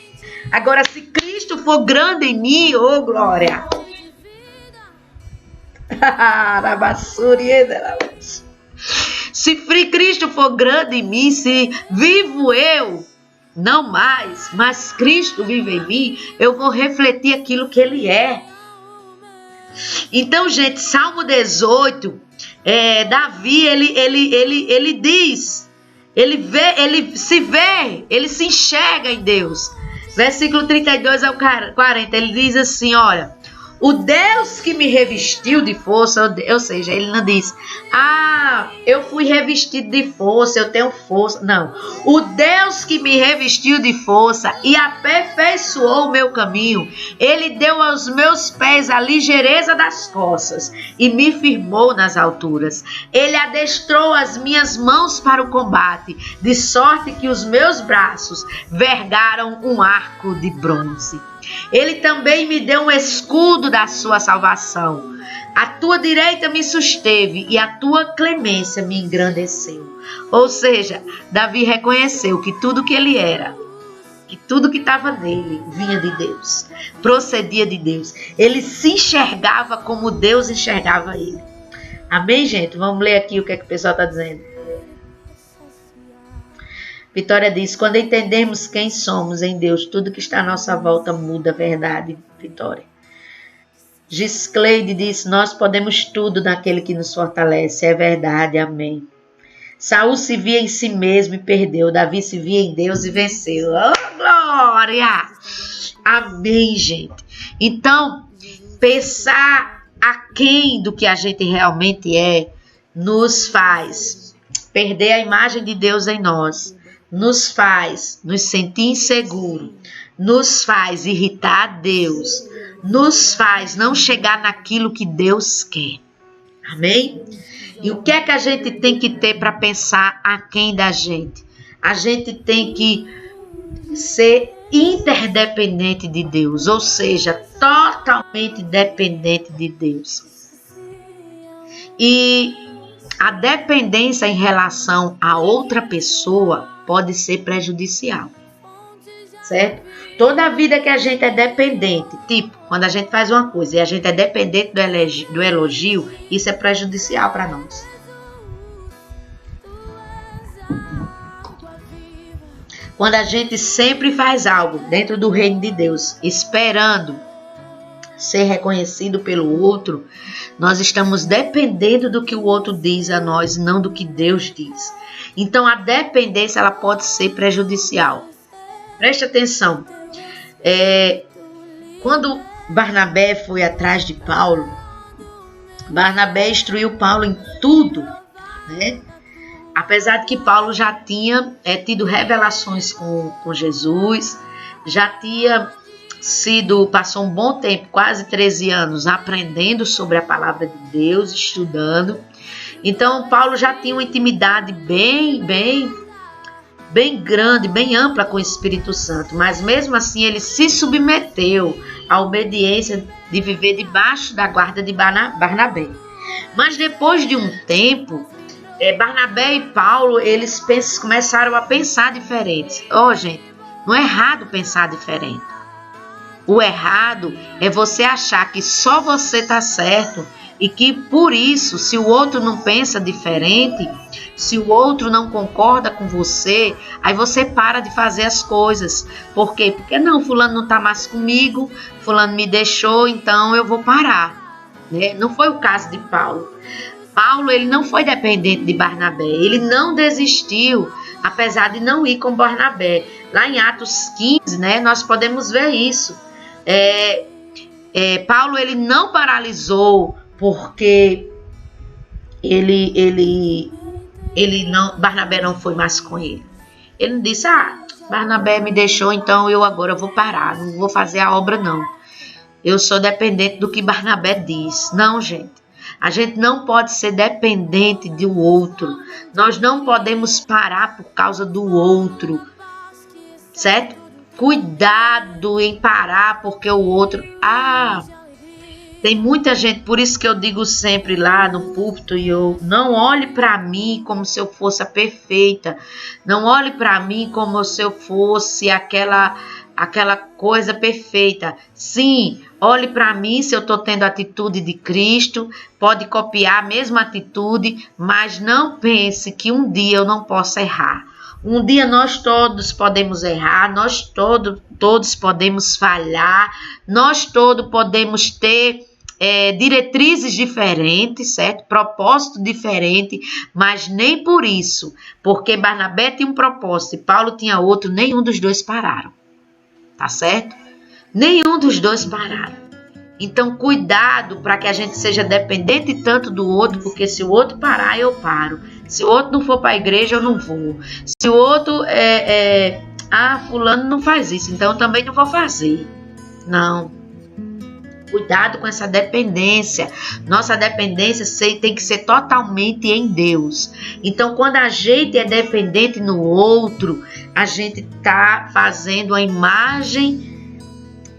Agora, se Cristo for grande em mim, ô glória! Se Cristo for grande em mim, se vivo eu, não mais, mas Cristo vive em mim, eu vou refletir aquilo que Ele é. Então, gente, Salmo 18, Davi, ele diz, Ele se enxerga em Deus. Versículo 32 ao 40, ele diz assim, olha, o Deus que me revestiu de força, ou seja, ele não diz, eu fui revestido de força, eu tenho força. Não, o Deus que me revestiu de força e aperfeiçoou o meu caminho, ele deu aos meus pés a ligeireza das costas e me firmou nas alturas. Ele adestrou as minhas mãos para o combate, de sorte que os meus braços vergaram um arco de bronze. Ele também me deu um escudo da sua salvação. A tua direita me susteve e a tua clemência me engrandeceu. Ou seja, Davi reconheceu que tudo que ele era, que tudo que estava nele vinha de Deus, procedia de Deus. Ele se enxergava como Deus enxergava ele. Amém, gente? Vamos ler aqui o que o pessoal está dizendo. Vitória diz, quando entendemos quem somos em Deus, tudo que está à nossa volta muda, verdade, Vitória. Giscleide diz, nós podemos tudo naquele que nos fortalece, é verdade, amém. Saul se via em si mesmo e perdeu, Davi se via em Deus e venceu. Oh, glória! Amém, gente. Então, pensar aquém do que a gente realmente é, nos faz perder a imagem de Deus em nós. Nos faz nos sentir inseguro, nos faz irritar a Deus, nos faz não chegar naquilo que Deus quer. Amém? E o que é que a gente tem que ter para pensar aquém da gente? A gente tem que ser interdependente de Deus, ou seja, totalmente dependente de Deus. E a dependência em relação a outra pessoa pode ser prejudicial, certo? Toda a vida que a gente é dependente, tipo, quando a gente faz uma coisa e a gente é dependente do elogio, isso é prejudicial para nós. Quando a gente sempre faz algo dentro do reino de Deus, esperando ser reconhecido pelo outro, nós estamos dependendo do que o outro diz a nós, não do que Deus diz. Então a dependência ela pode ser prejudicial. Preste atenção. Quando Barnabé foi atrás de Paulo, Barnabé instruiu Paulo em tudo, né? Apesar de que Paulo já tinha tido revelações com Jesus, já tinha passou um bom tempo, quase 13 anos, aprendendo sobre a palavra de Deus, estudando. Então, Paulo já tinha uma intimidade bem grande, bem ampla com o Espírito Santo. Mas mesmo assim, ele se submeteu à obediência de viver debaixo da guarda de Barnabé. Mas depois de um tempo, Barnabé e Paulo, eles começaram a pensar diferente. Gente, não é errado pensar diferente. O errado é você achar que só você está certo e que por isso, se o outro não pensa diferente, se o outro não concorda com você, aí você para de fazer as coisas. Por quê? Porque não, fulano não está mais comigo, fulano me deixou, então eu vou parar. Né? Não foi o caso de Paulo. Paulo, ele não foi dependente de Barnabé, ele não desistiu, apesar de não ir com Barnabé. Lá em Atos 15, né, nós podemos ver isso. Paulo, ele não paralisou porque Barnabé não foi mais com ele. Ele não disse, Barnabé me deixou, então eu agora vou parar, não vou fazer a obra não. Eu sou dependente do que Barnabé diz. Não, gente. A gente não pode ser dependente do outro. Nós não podemos parar por causa do outro. Certo? Cuidado em parar porque o outro... tem muita gente, por isso que eu digo sempre lá no púlpito, não olhe para mim como se eu fosse a perfeita. Não olhe para mim como se eu fosse aquela coisa perfeita. Sim, olhe para mim se eu estou tendo a atitude de Cristo, pode copiar a mesma atitude, mas não pense que um dia eu não possa errar. Um dia nós todos podemos errar, nós todos podemos falhar, nós todos podemos ter diretrizes diferentes, certo? Propósito diferente, mas nem por isso, porque Barnabé tinha um propósito e Paulo tinha outro, nenhum dos dois pararam, tá certo? Nenhum dos dois pararam. Então, cuidado para que a gente seja dependente tanto do outro, porque se o outro parar, eu paro. Se o outro não for para a igreja, eu não vou. Se o outro fulano não faz isso, então eu também não vou fazer. Não. Cuidado com essa dependência. Nossa dependência tem que ser totalmente em Deus. Então, quando a gente é dependente no outro, a gente está fazendo a imagem.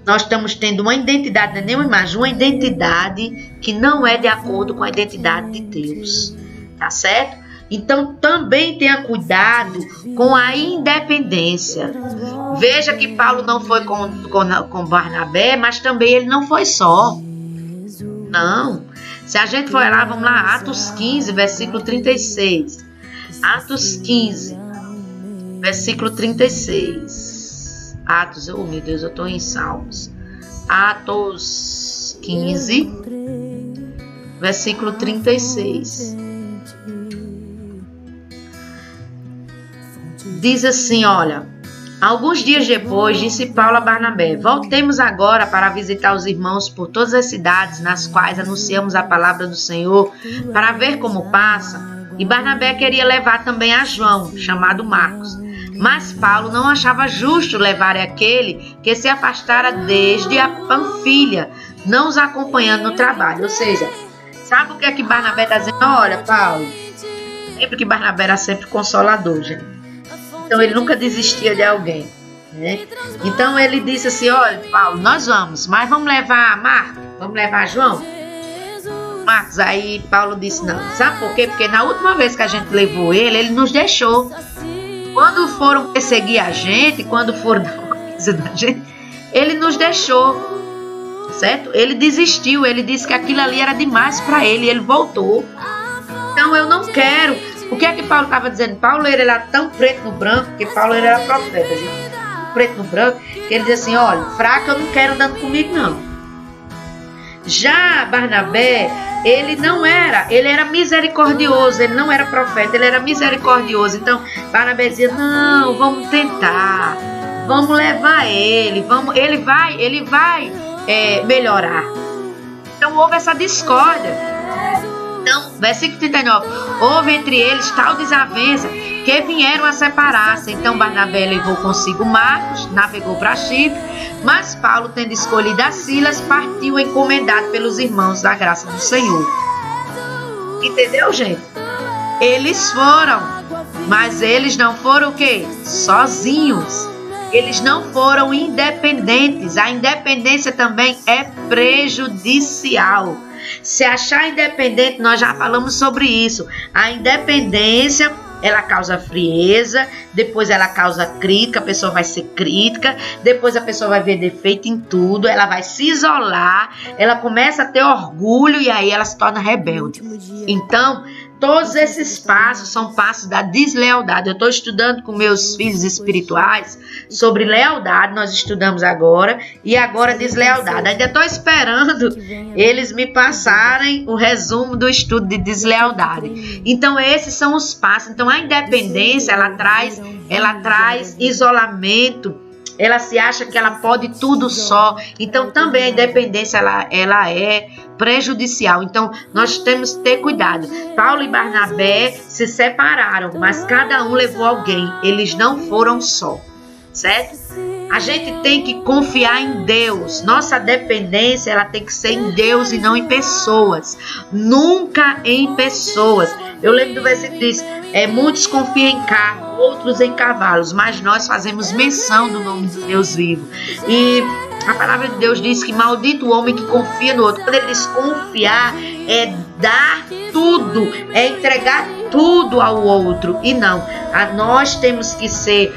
Nós estamos tendo uma identidade, não é nem uma imagem, uma identidade que não é de acordo com a identidade de Deus. Tá certo? Então, também tenha cuidado com a independência. Veja que Paulo não foi com Barnabé, mas também ele não foi só. Não. Se a gente for lá, vamos lá, Atos 15, versículo 36. Atos 15, versículo 36. Atos, oh meu Deus, eu estou em Salmos. Atos 15, versículo 36. Diz assim, olha, alguns dias depois disse Paulo a Barnabé, voltemos agora para visitar os irmãos por todas as cidades nas quais anunciamos a palavra do Senhor, para ver como passa. E Barnabé queria levar também a João, chamado Marcos. Mas Paulo não achava justo levar aquele que se afastara desde a Panfilha, não os acompanhando no trabalho. Ou seja, sabe o que é que Barnabé está dizendo? Olha, Paulo, lembra que Barnabé era sempre consolador, gente. Então ele nunca desistia de alguém, né? Então ele disse assim, olha, Paulo, nós vamos, mas vamos levar Marcos, vamos levar João? Marcos, aí Paulo disse não. Sabe por quê? Porque na última vez que a gente levou ele nos deixou. Quando foram perseguir a gente, quando foram dar uma coisa da gente, ele nos deixou, certo? Ele desistiu, ele disse que aquilo ali era demais para ele, ele voltou. Então eu não quero. O que é que Paulo estava dizendo? Paulo ele era tão preto no branco, porque Paulo ele era profeta, gente. Preto no branco, que ele dizia assim, olha, fraco eu não quero andando comigo não. Já Barnabé, ele era misericordioso, ele não era profeta, ele era misericordioso. Então, Barnabé dizia, não, vamos tentar, vamos levar ele, ele vai melhorar. Então, houve essa discórdia. Então, versículo 39, houve entre eles tal desavença que vieram a separar-se. Então, Barnabé levou consigo Marcos, navegou para Chipre, mas Paulo, tendo escolhido a Silas, partiu encomendado pelos irmãos da graça do Senhor. Entendeu, gente? Eles foram, mas eles não foram o quê? Sozinhos. Eles não foram independentes. A independência também é prejudicial. Se achar independente, nós já falamos sobre isso. A independência, ela causa frieza, depois ela causa crítica, a pessoa vai ser crítica, depois a pessoa vai ver defeito em tudo, ela vai se isolar, ela começa a ter orgulho e aí ela se torna rebelde. Então, todos esses passos são passos da deslealdade. Eu estou estudando com meus filhos espirituais sobre lealdade, nós estudamos agora, e agora deslealdade. Ainda estou esperando eles me passarem o resumo do estudo de deslealdade. Então, esses são os passos. Então, a independência, ela traz isolamento, ela se acha que ela pode tudo só. Então, também a independência, ela é prejudicial. Então, nós temos que ter cuidado. Paulo e Barnabé se separaram, mas cada um levou alguém. Eles não foram só, certo? A gente tem que confiar em Deus. Nossa dependência, ela tem que ser em Deus e não em pessoas. Nunca em pessoas. Eu lembro do versículo que diz, muitos confiam em carro, outros em cavalos, mas nós fazemos menção do nome de Deus vivo. E a palavra de Deus diz que maldito o homem que confia no outro. Quando ele diz confiar, é dar tudo, é entregar tudo ao outro. E não, nós temos que ser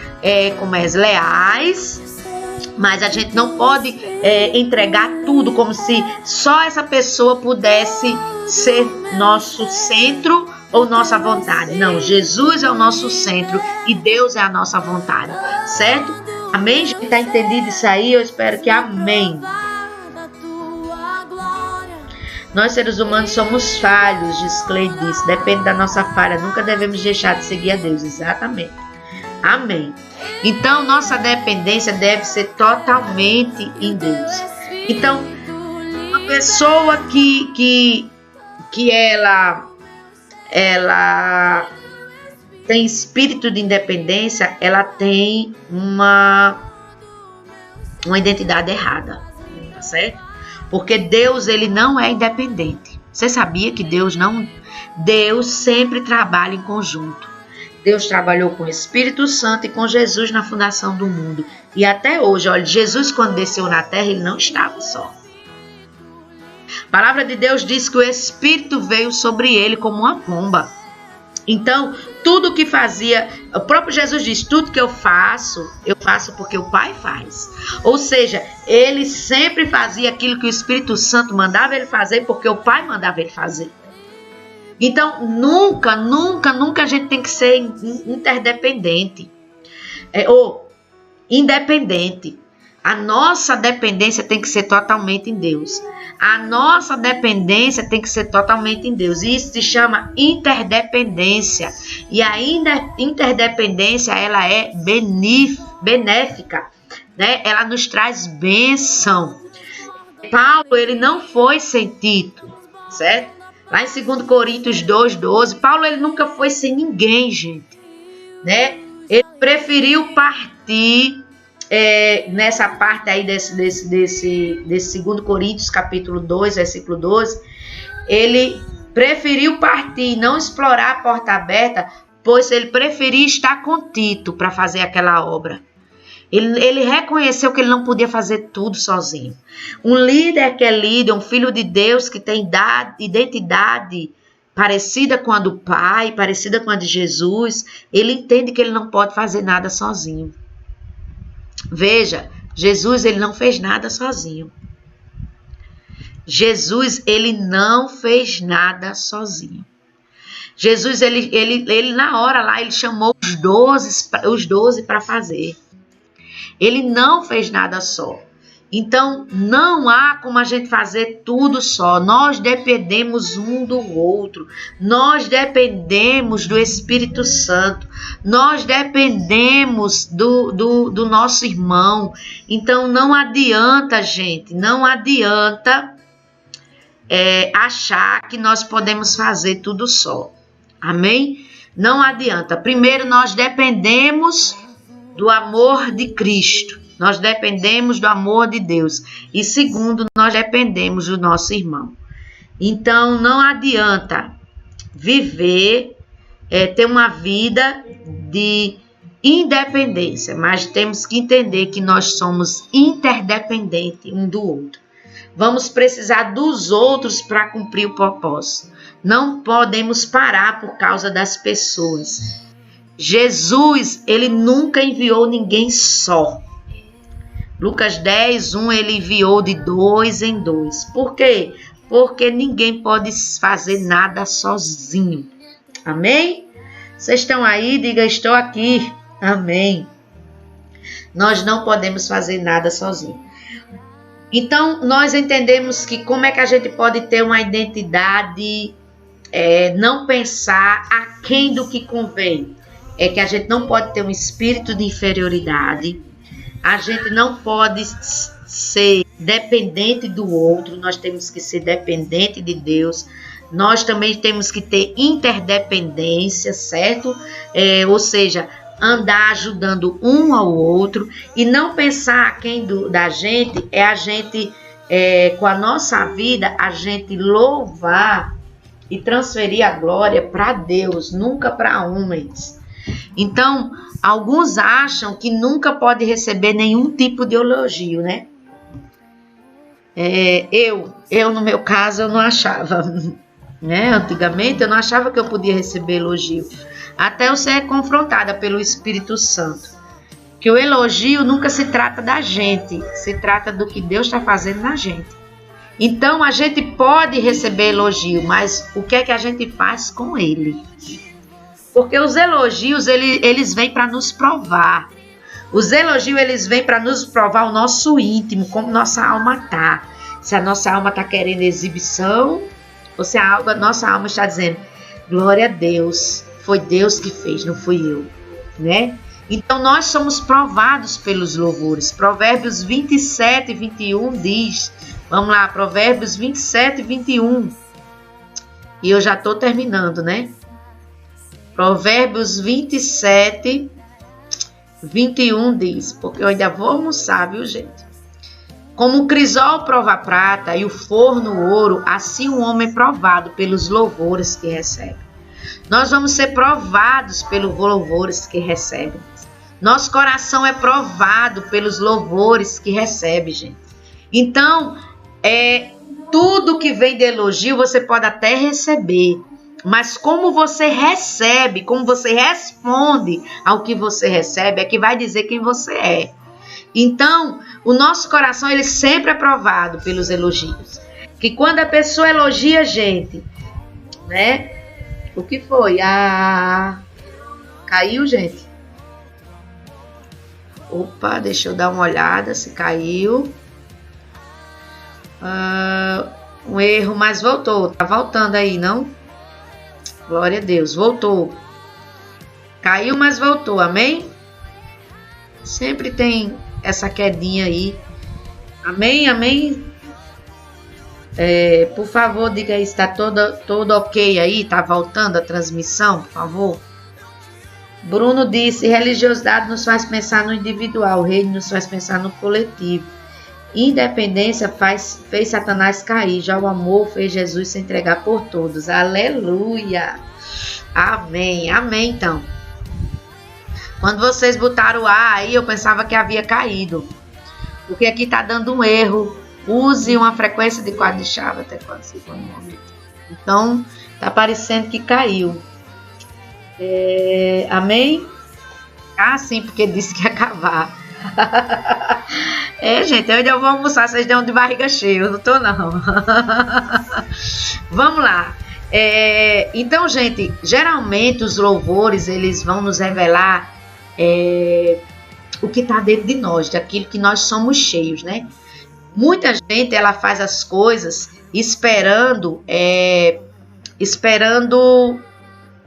leais, mas a gente não pode entregar tudo como se só essa pessoa pudesse ser nosso centro ou nossa vontade. Não, Jesus é o nosso centro e Deus é a nossa vontade, certo? Amém? Está entendido isso aí? Eu espero que amém. Nós, seres humanos, somos falhos, diz Cleidice. Depende da nossa falha. Nunca devemos deixar de seguir a Deus. Exatamente. Amém. Então, nossa dependência deve ser totalmente em Deus. Então, uma pessoa que ela tem espírito de independência, ela tem uma identidade errada, tá certo? Porque Deus, ele não é independente. Você sabia que Deus sempre trabalha em conjunto. Deus trabalhou com o Espírito Santo e com Jesus na fundação do mundo. E até hoje, olha, Jesus quando desceu na terra, ele não estava só. A palavra de Deus diz que o Espírito veio sobre ele como uma pomba. Então, tudo que fazia, o próprio Jesus diz, tudo que eu faço porque o Pai faz. Ou seja, ele sempre fazia aquilo que o Espírito Santo mandava ele fazer, porque o Pai mandava ele fazer. Então, nunca a gente tem que ser interdependente. Ou independente. A nossa dependência tem que ser totalmente em Deus. A nossa dependência tem que ser totalmente em Deus. E isso se chama interdependência. E a interdependência, ela é benéfica, né? Ela nos traz bênção. Paulo, ele não foi sem Tito, certo? Lá em 2 Coríntios 2:12, Paulo, ele nunca foi sem ninguém, gente, né? Ele preferiu partir nessa parte aí desse 2 Coríntios capítulo 2, versículo 12, ele preferiu partir e não explorar a porta aberta, pois ele preferia estar com Tito para fazer aquela obra. Ele reconheceu que ele não podia fazer tudo sozinho. Um líder que é líder, um filho de Deus que tem identidade parecida com a do Pai, parecida com a de Jesus, ele entende que ele não pode fazer nada sozinho. Veja, Jesus, ele não fez nada sozinho. Jesus, ele não fez nada sozinho. Jesus, ele na hora lá, ele chamou os 12 para fazer. Ele não fez nada só. Então, não há como a gente fazer tudo só. Nós dependemos um do outro. Nós dependemos do Espírito Santo. Nós dependemos do nosso irmão. Então, não adianta, gente. Não adianta achar que nós podemos fazer tudo só. Amém? Não adianta. Primeiro, nós dependemos do amor de Cristo. Nós dependemos do amor de Deus. E segundo, nós dependemos do nosso irmão. Então, não adianta viver, ter uma vida de independência. Mas temos que entender que nós somos interdependentes um do outro. Vamos precisar dos outros para cumprir o propósito. Não podemos parar por causa das pessoas. Jesus, ele nunca enviou ninguém só. Lucas 10:1, ele enviou de 2 em 2. Por quê? Porque ninguém pode fazer nada sozinho. Amém? Vocês estão aí? Diga, estou aqui. Amém. Nós não podemos fazer nada sozinho. Então, nós entendemos que como é que a gente pode ter uma identidade, não pensar aquém do que convém. É que a gente não pode ter um espírito de inferioridade. A gente não pode ser dependente do outro, nós temos que ser dependente de Deus. Nós também temos que ter interdependência, certo? Ou seja, andar ajudando um ao outro e não pensar aquém da gente, a gente, com a nossa vida, a gente louvar e transferir a glória para Deus, nunca para homens. Então, alguns acham que nunca pode receber nenhum tipo de elogio, né? Eu, no meu caso, eu não achava, né? Antigamente, eu não achava que eu podia receber elogio. Até eu ser confrontada pelo Espírito Santo. Que o elogio nunca se trata da gente, se trata do que Deus está fazendo na gente. Então, a gente pode receber elogio, mas o que é que a gente faz com ele? Porque os elogios, eles vêm para nos provar. Os elogios, eles vêm para nos provar o nosso íntimo, como nossa alma está. Se a nossa alma está querendo exibição, ou se a nossa alma está dizendo, glória a Deus, foi Deus que fez, não fui eu, né? Então nós somos provados pelos louvores. Provérbios 27 e 21 diz, vamos lá, Provérbios 27 e 21. E eu já estou terminando, né? Provérbios 27, 21 diz, porque eu ainda vou almoçar, viu, gente? Como o crisol prova a prata e o forno o ouro, assim o homem é provado pelos louvores que recebe. Nós vamos ser provados pelos louvores que recebem. Nosso coração é provado pelos louvores que recebe, gente. Então, tudo que vem de elogio você pode até receber, mas como você recebe, como você responde ao que você recebe, é que vai dizer quem você é. Então, o nosso coração, ele sempre é provado pelos elogios. Que quando a pessoa elogia a gente, né? O que foi? Caiu, gente? Opa, deixa eu dar uma olhada se caiu. Um erro, mas voltou. Tá voltando aí, não? Glória a Deus, voltou. Caiu, mas voltou, amém? Sempre tem essa quedinha aí. Amém, amém? Por favor, diga aí, está todo ok aí? Tá voltando a transmissão, por favor? Bruno disse, religiosidade nos faz pensar no individual, o reino nos faz pensar no coletivo. Independência fez Satanás cair, já o amor fez Jesus se entregar por todos. Aleluia! Amém, amém então. Quando vocês botaram o A aí, eu pensava que havia caído. Porque aqui está dando um erro. Use uma frequência de quadro de chave até quando se for no momento. Então, está parecendo que caiu. Amém? Ah, sim, porque disse que ia acabar. Gente, eu ainda vou almoçar. Vocês dão de barriga cheia. Eu não tô, não. Vamos lá. Então, gente, geralmente os louvores, eles vão nos revelar o que está dentro de nós, daquilo que nós somos cheios, né? Muita gente, ela faz as coisas esperando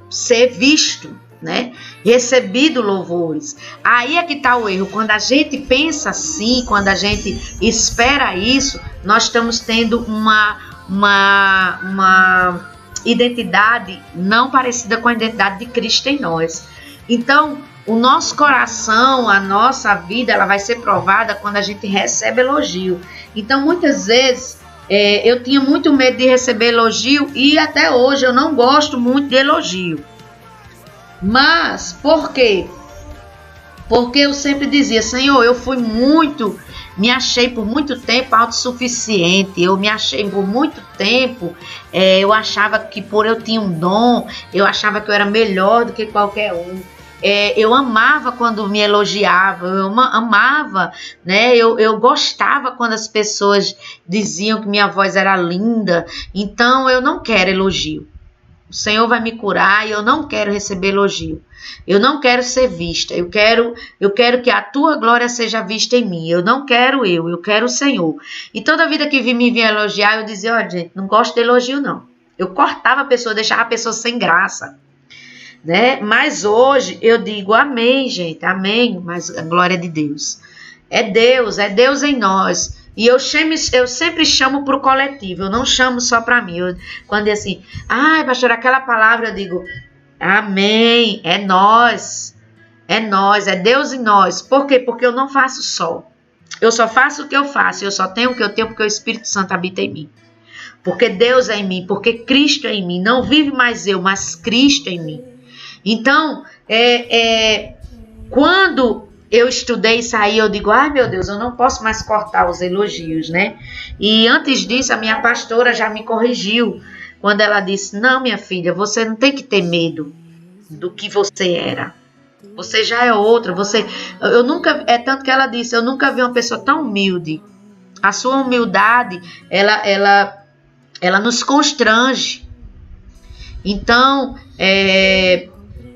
ser visto, né? Recebido louvores. Aí é que está o erro. Quando a gente pensa assim, quando a gente espera isso, nós estamos tendo uma identidade não parecida com a identidade de Cristo em nós. Então, o nosso coração, a nossa vida, ela vai ser provada quando a gente recebe elogio. Então, muitas vezes, eu tinha muito medo de receber elogio e até hoje eu não gosto muito de elogio. Mas, por quê? Porque eu sempre dizia, Senhor, me achei por muito tempo autossuficiente, eu me achei por muito tempo, eu achava que por eu tinha um dom, eu achava que eu era melhor do que qualquer um. Eu amava quando me elogiavam, eu amava, né? Eu gostava quando as pessoas diziam que minha voz era linda, então eu não quero elogio. O Senhor vai me curar e eu não quero receber elogio. Eu não quero ser vista. Eu quero que a tua glória seja vista em mim. Eu não quero eu quero o Senhor. E toda vida que me vinha elogiar, eu dizia, olha, gente, não gosto de elogio, não. Eu cortava a pessoa, deixava a pessoa sem graça. Né? Mas hoje eu digo amém, gente, amém, mas a glória de Deus. É Deus em nós. E eu sempre chamo para o coletivo, eu não chamo só para mim. Quando é assim, pastor, aquela palavra, eu digo, amém, é nós, é Deus em nós. Por quê? Porque eu não faço só. Eu só faço o que eu faço, eu só tenho o que eu tenho porque o Espírito Santo habita em mim. Porque Deus é em mim, porque Cristo é em mim. Não vive mais eu, mas Cristo é em mim. Então, quando eu estudei isso aí, eu digo, meu Deus, eu não posso mais cortar os elogios, né? E antes disso, a minha pastora já me corrigiu, quando ela disse, não, minha filha, você não tem que ter medo do que você era. Você já é outra, tanto que ela disse, eu nunca vi uma pessoa tão humilde. A sua humildade, ela nos constrange. Então,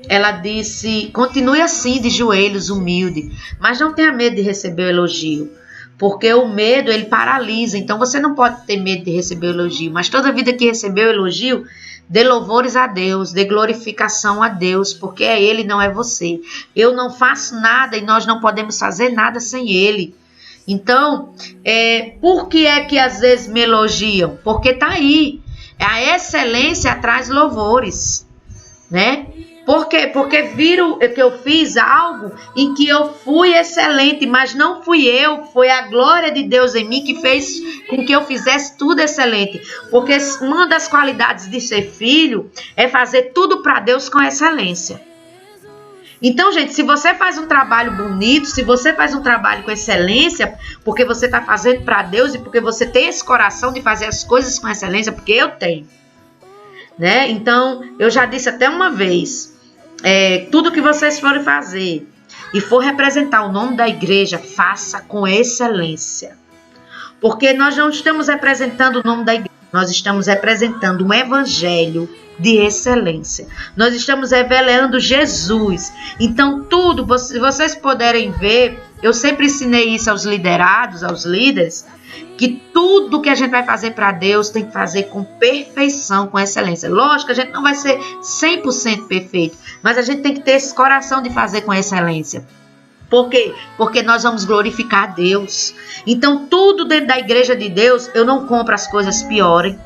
ela disse, continue assim, de joelhos, humilde, mas não tenha medo de receber o elogio, Porque o medo, ele paralisa. Então você não pode ter medo de receber elogio, mas toda vida que recebeu elogio, dê louvores a Deus, dê glorificação a Deus, porque é Ele, não é você. Eu não faço nada e nós não podemos fazer nada sem Ele. Então, por que é que às vezes me elogiam? Porque tá aí. A excelência traz louvores, né? Por quê? Porque viram que eu fiz algo em que eu fui excelente, mas não fui eu, foi a glória de Deus em mim que fez com que eu fizesse tudo excelente. Porque uma das qualidades de ser filho é fazer tudo para Deus com excelência. Então, gente, se você faz um trabalho bonito, se você faz um trabalho com excelência, porque você está fazendo para Deus e porque você tem esse coração de fazer as coisas com excelência, porque eu tenho, né? Então, eu já disse até uma vez, tudo que vocês forem fazer e for representar o nome da igreja, faça com excelência. Porque nós não estamos representando o nome da igreja, nós estamos representando um evangelho de excelência. Nós estamos revelando Jesus. Então, tudo, se vocês puderem ver, eu sempre ensinei isso aos liderados, aos líderes, que tudo que a gente vai fazer para Deus tem que fazer com perfeição, com excelência. Lógico, a gente não vai ser 100% perfeito, mas a gente tem que ter esse coração de fazer com excelência. Por quê? Porque nós vamos glorificar a Deus. Então, tudo dentro da igreja de Deus, eu não compro as coisas piores.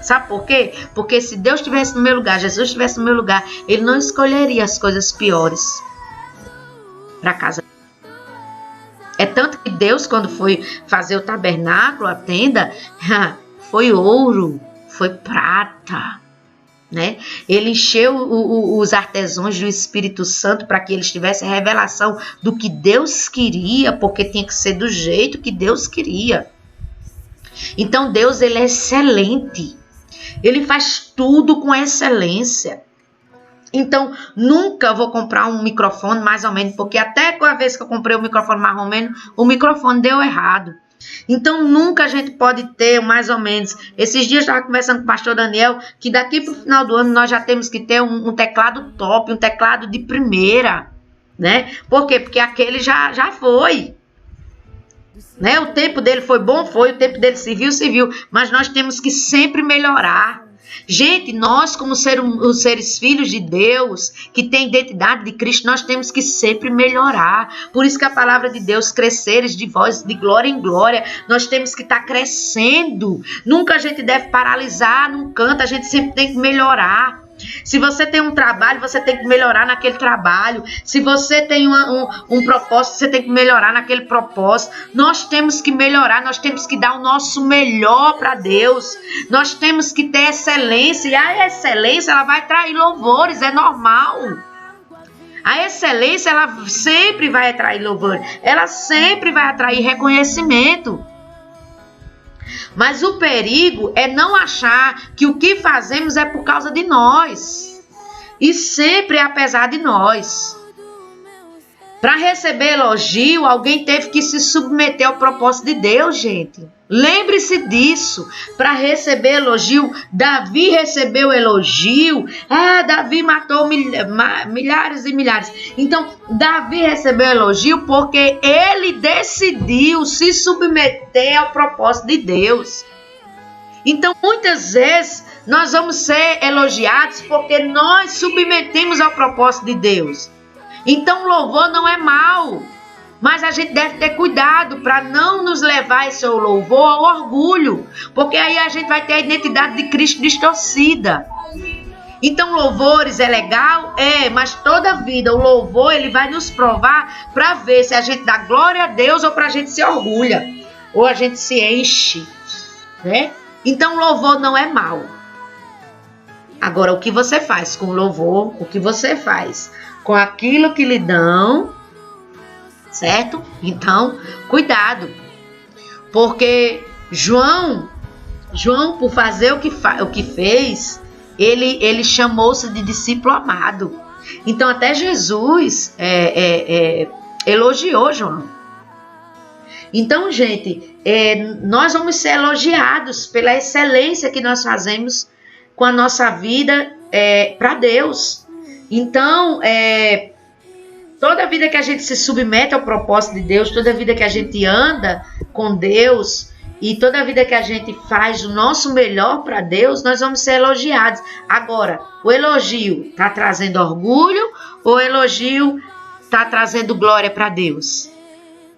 Sabe por quê? Porque se Deus estivesse no meu lugar, Jesus estivesse no meu lugar, Ele não escolheria as coisas piores para casa. É tanto que Deus, quando foi fazer o tabernáculo, a tenda, foi ouro, foi prata, né? Ele encheu os artesãos do Espírito Santo para que eles tivessem revelação do que Deus queria, porque tinha que ser do jeito que Deus queria. Então Deus, Ele é excelente. Ele faz tudo com excelência. Então, nunca vou comprar um microfone mais ou menos, porque até com a vez que eu comprei o microfone mais ou menos, o microfone deu errado. Então, nunca a gente pode ter mais ou menos. Esses dias eu estava conversando com o pastor Daniel, que daqui para o final do ano nós já temos que ter um teclado top, um teclado de primeira, né? Por quê? Porque aquele já foi. Né? O tempo dele foi bom, foi, o tempo dele serviu, mas nós temos que sempre melhorar. Gente, nós como os seres filhos de Deus, que tem identidade de Cristo, nós temos que sempre melhorar. Por isso que a palavra de Deus, cresceres de vós de glória em glória, nós temos que estar crescendo. Nunca a gente deve paralisar num canto, a gente sempre tem que melhorar. Se você tem um trabalho, você tem que melhorar naquele trabalho. Se você tem um propósito, você tem que melhorar naquele propósito. Nós temos que melhorar, nós temos que dar o nosso melhor para Deus. Nós temos que ter excelência. E a excelência, ela vai atrair louvores, é normal. A excelência, ela sempre vai atrair louvores. Ela sempre vai atrair reconhecimento. Mas o perigo é não achar que o que fazemos é por causa de nós. E sempre é apesar de nós. Para receber elogio, alguém teve que se submeter ao propósito de Deus, gente. Lembre-se disso. Para receber elogio, Davi recebeu elogio. Davi matou milhares e milhares. Então, Davi recebeu elogio porque ele decidiu se submeter ao propósito de Deus. Então, muitas vezes, nós vamos ser elogiados porque nós submetemos ao propósito de Deus. Então, louvor não é mal. Mas a gente deve ter cuidado para não nos levar esse louvor ao orgulho. Porque aí a gente vai ter a identidade de Cristo distorcida. Então louvores é legal? Mas toda vida o louvor ele vai nos provar para ver se a gente dá glória a Deus ou para a gente se orgulha. Ou a gente se enche. Né? Então louvor não é mal. Agora o que você faz com o louvor? O que você faz com aquilo que lhe dão? Certo? Então, cuidado. Porque João, por fazer o que fez, ele chamou-se de discípulo amado. Então, até Jesus elogiou João. Então, gente, nós vamos ser elogiados pela excelência que nós fazemos com a nossa vida para Deus. Então, toda vida que a gente se submete ao propósito de Deus, toda vida que a gente anda com Deus e toda vida que a gente faz o nosso melhor para Deus, nós vamos ser elogiados. Agora, o elogio está trazendo orgulho ou o elogio está trazendo glória para Deus?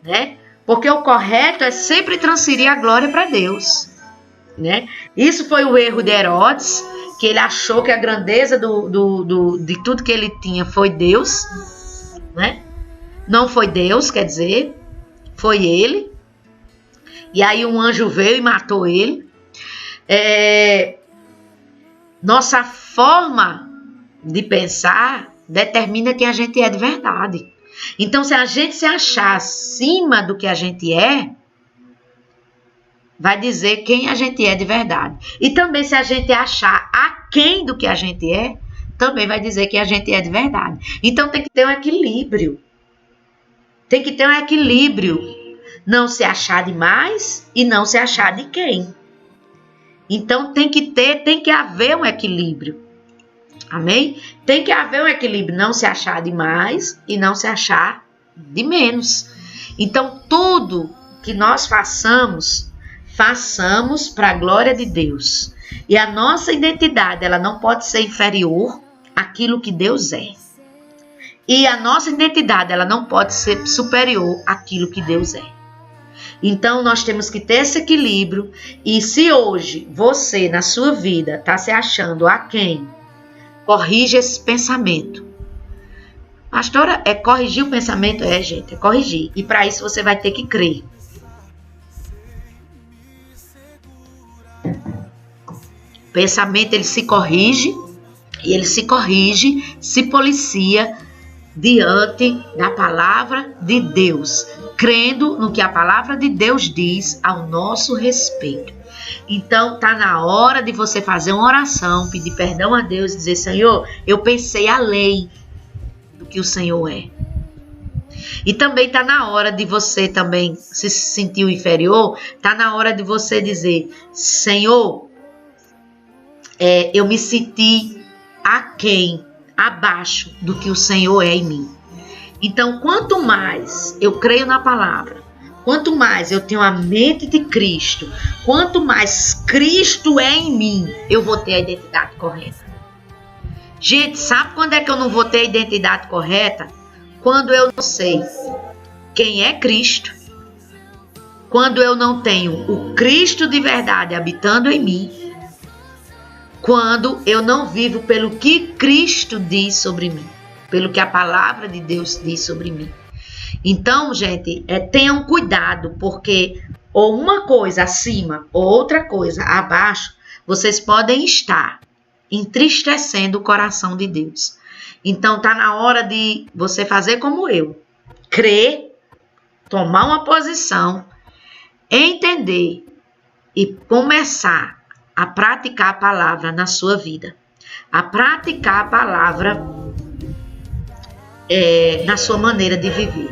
Né? Porque o correto é sempre transferir a glória para Deus. Né? Isso foi o erro de Herodes, que ele achou que a grandeza de tudo que ele tinha foi Deus. Né? Não foi Deus, quer dizer, foi ele. E aí um anjo veio e matou ele. Nossa forma de pensar determina quem a gente é de verdade. Então, se a gente se achar acima do que a gente é, vai dizer quem a gente é de verdade. E também se a gente achar aquém do que a gente é, também vai dizer que a gente é de verdade. Então tem que ter um equilíbrio. Tem que ter um equilíbrio. Não se achar demais e não se achar de quem. Então tem que haver um equilíbrio. Amém? Tem que haver um equilíbrio. Não se achar demais e não se achar de menos. Então tudo que nós façamos para a glória de Deus. E a nossa identidade, ela não pode ser inferior àquilo que Deus é. E a nossa identidade, ela não pode ser superior àquilo que Deus é. Então, nós temos que ter esse equilíbrio. E se hoje você, na sua vida, está se achando aquém, corrija esse pensamento. Pastora, corrigir o pensamento? Gente, é corrigir. E para isso você vai ter que crer. O pensamento, ele se corrige. E ele se corrige, se policia diante da palavra de Deus, crendo no que a palavra de Deus diz ao nosso respeito. Então, tá na hora de você fazer uma oração, pedir perdão a Deus e dizer: Senhor, eu pensei além do que o Senhor é. E também tá na hora de você também se sentir inferior, tá na hora de você dizer: Senhor, eu me senti aquém, abaixo do que o Senhor é em mim. Então, quanto mais eu creio na palavra, quanto mais eu tenho a mente de Cristo, quanto mais Cristo é em mim, eu vou ter a identidade correta. Gente, sabe quando é que eu não vou ter a identidade correta? Quando eu não sei quem é Cristo, quando eu não tenho o Cristo de verdade habitando em mim, quando eu não vivo pelo que Cristo diz sobre mim, pelo que a palavra de Deus diz sobre mim. Então, gente, tenham cuidado, porque ou uma coisa acima ou outra coisa abaixo, vocês podem estar entristecendo o coração de Deus. Então, tá na hora de você fazer como eu, crer, tomar uma posição, entender e começar a praticar a palavra na sua vida. A praticar a palavra na sua maneira de viver.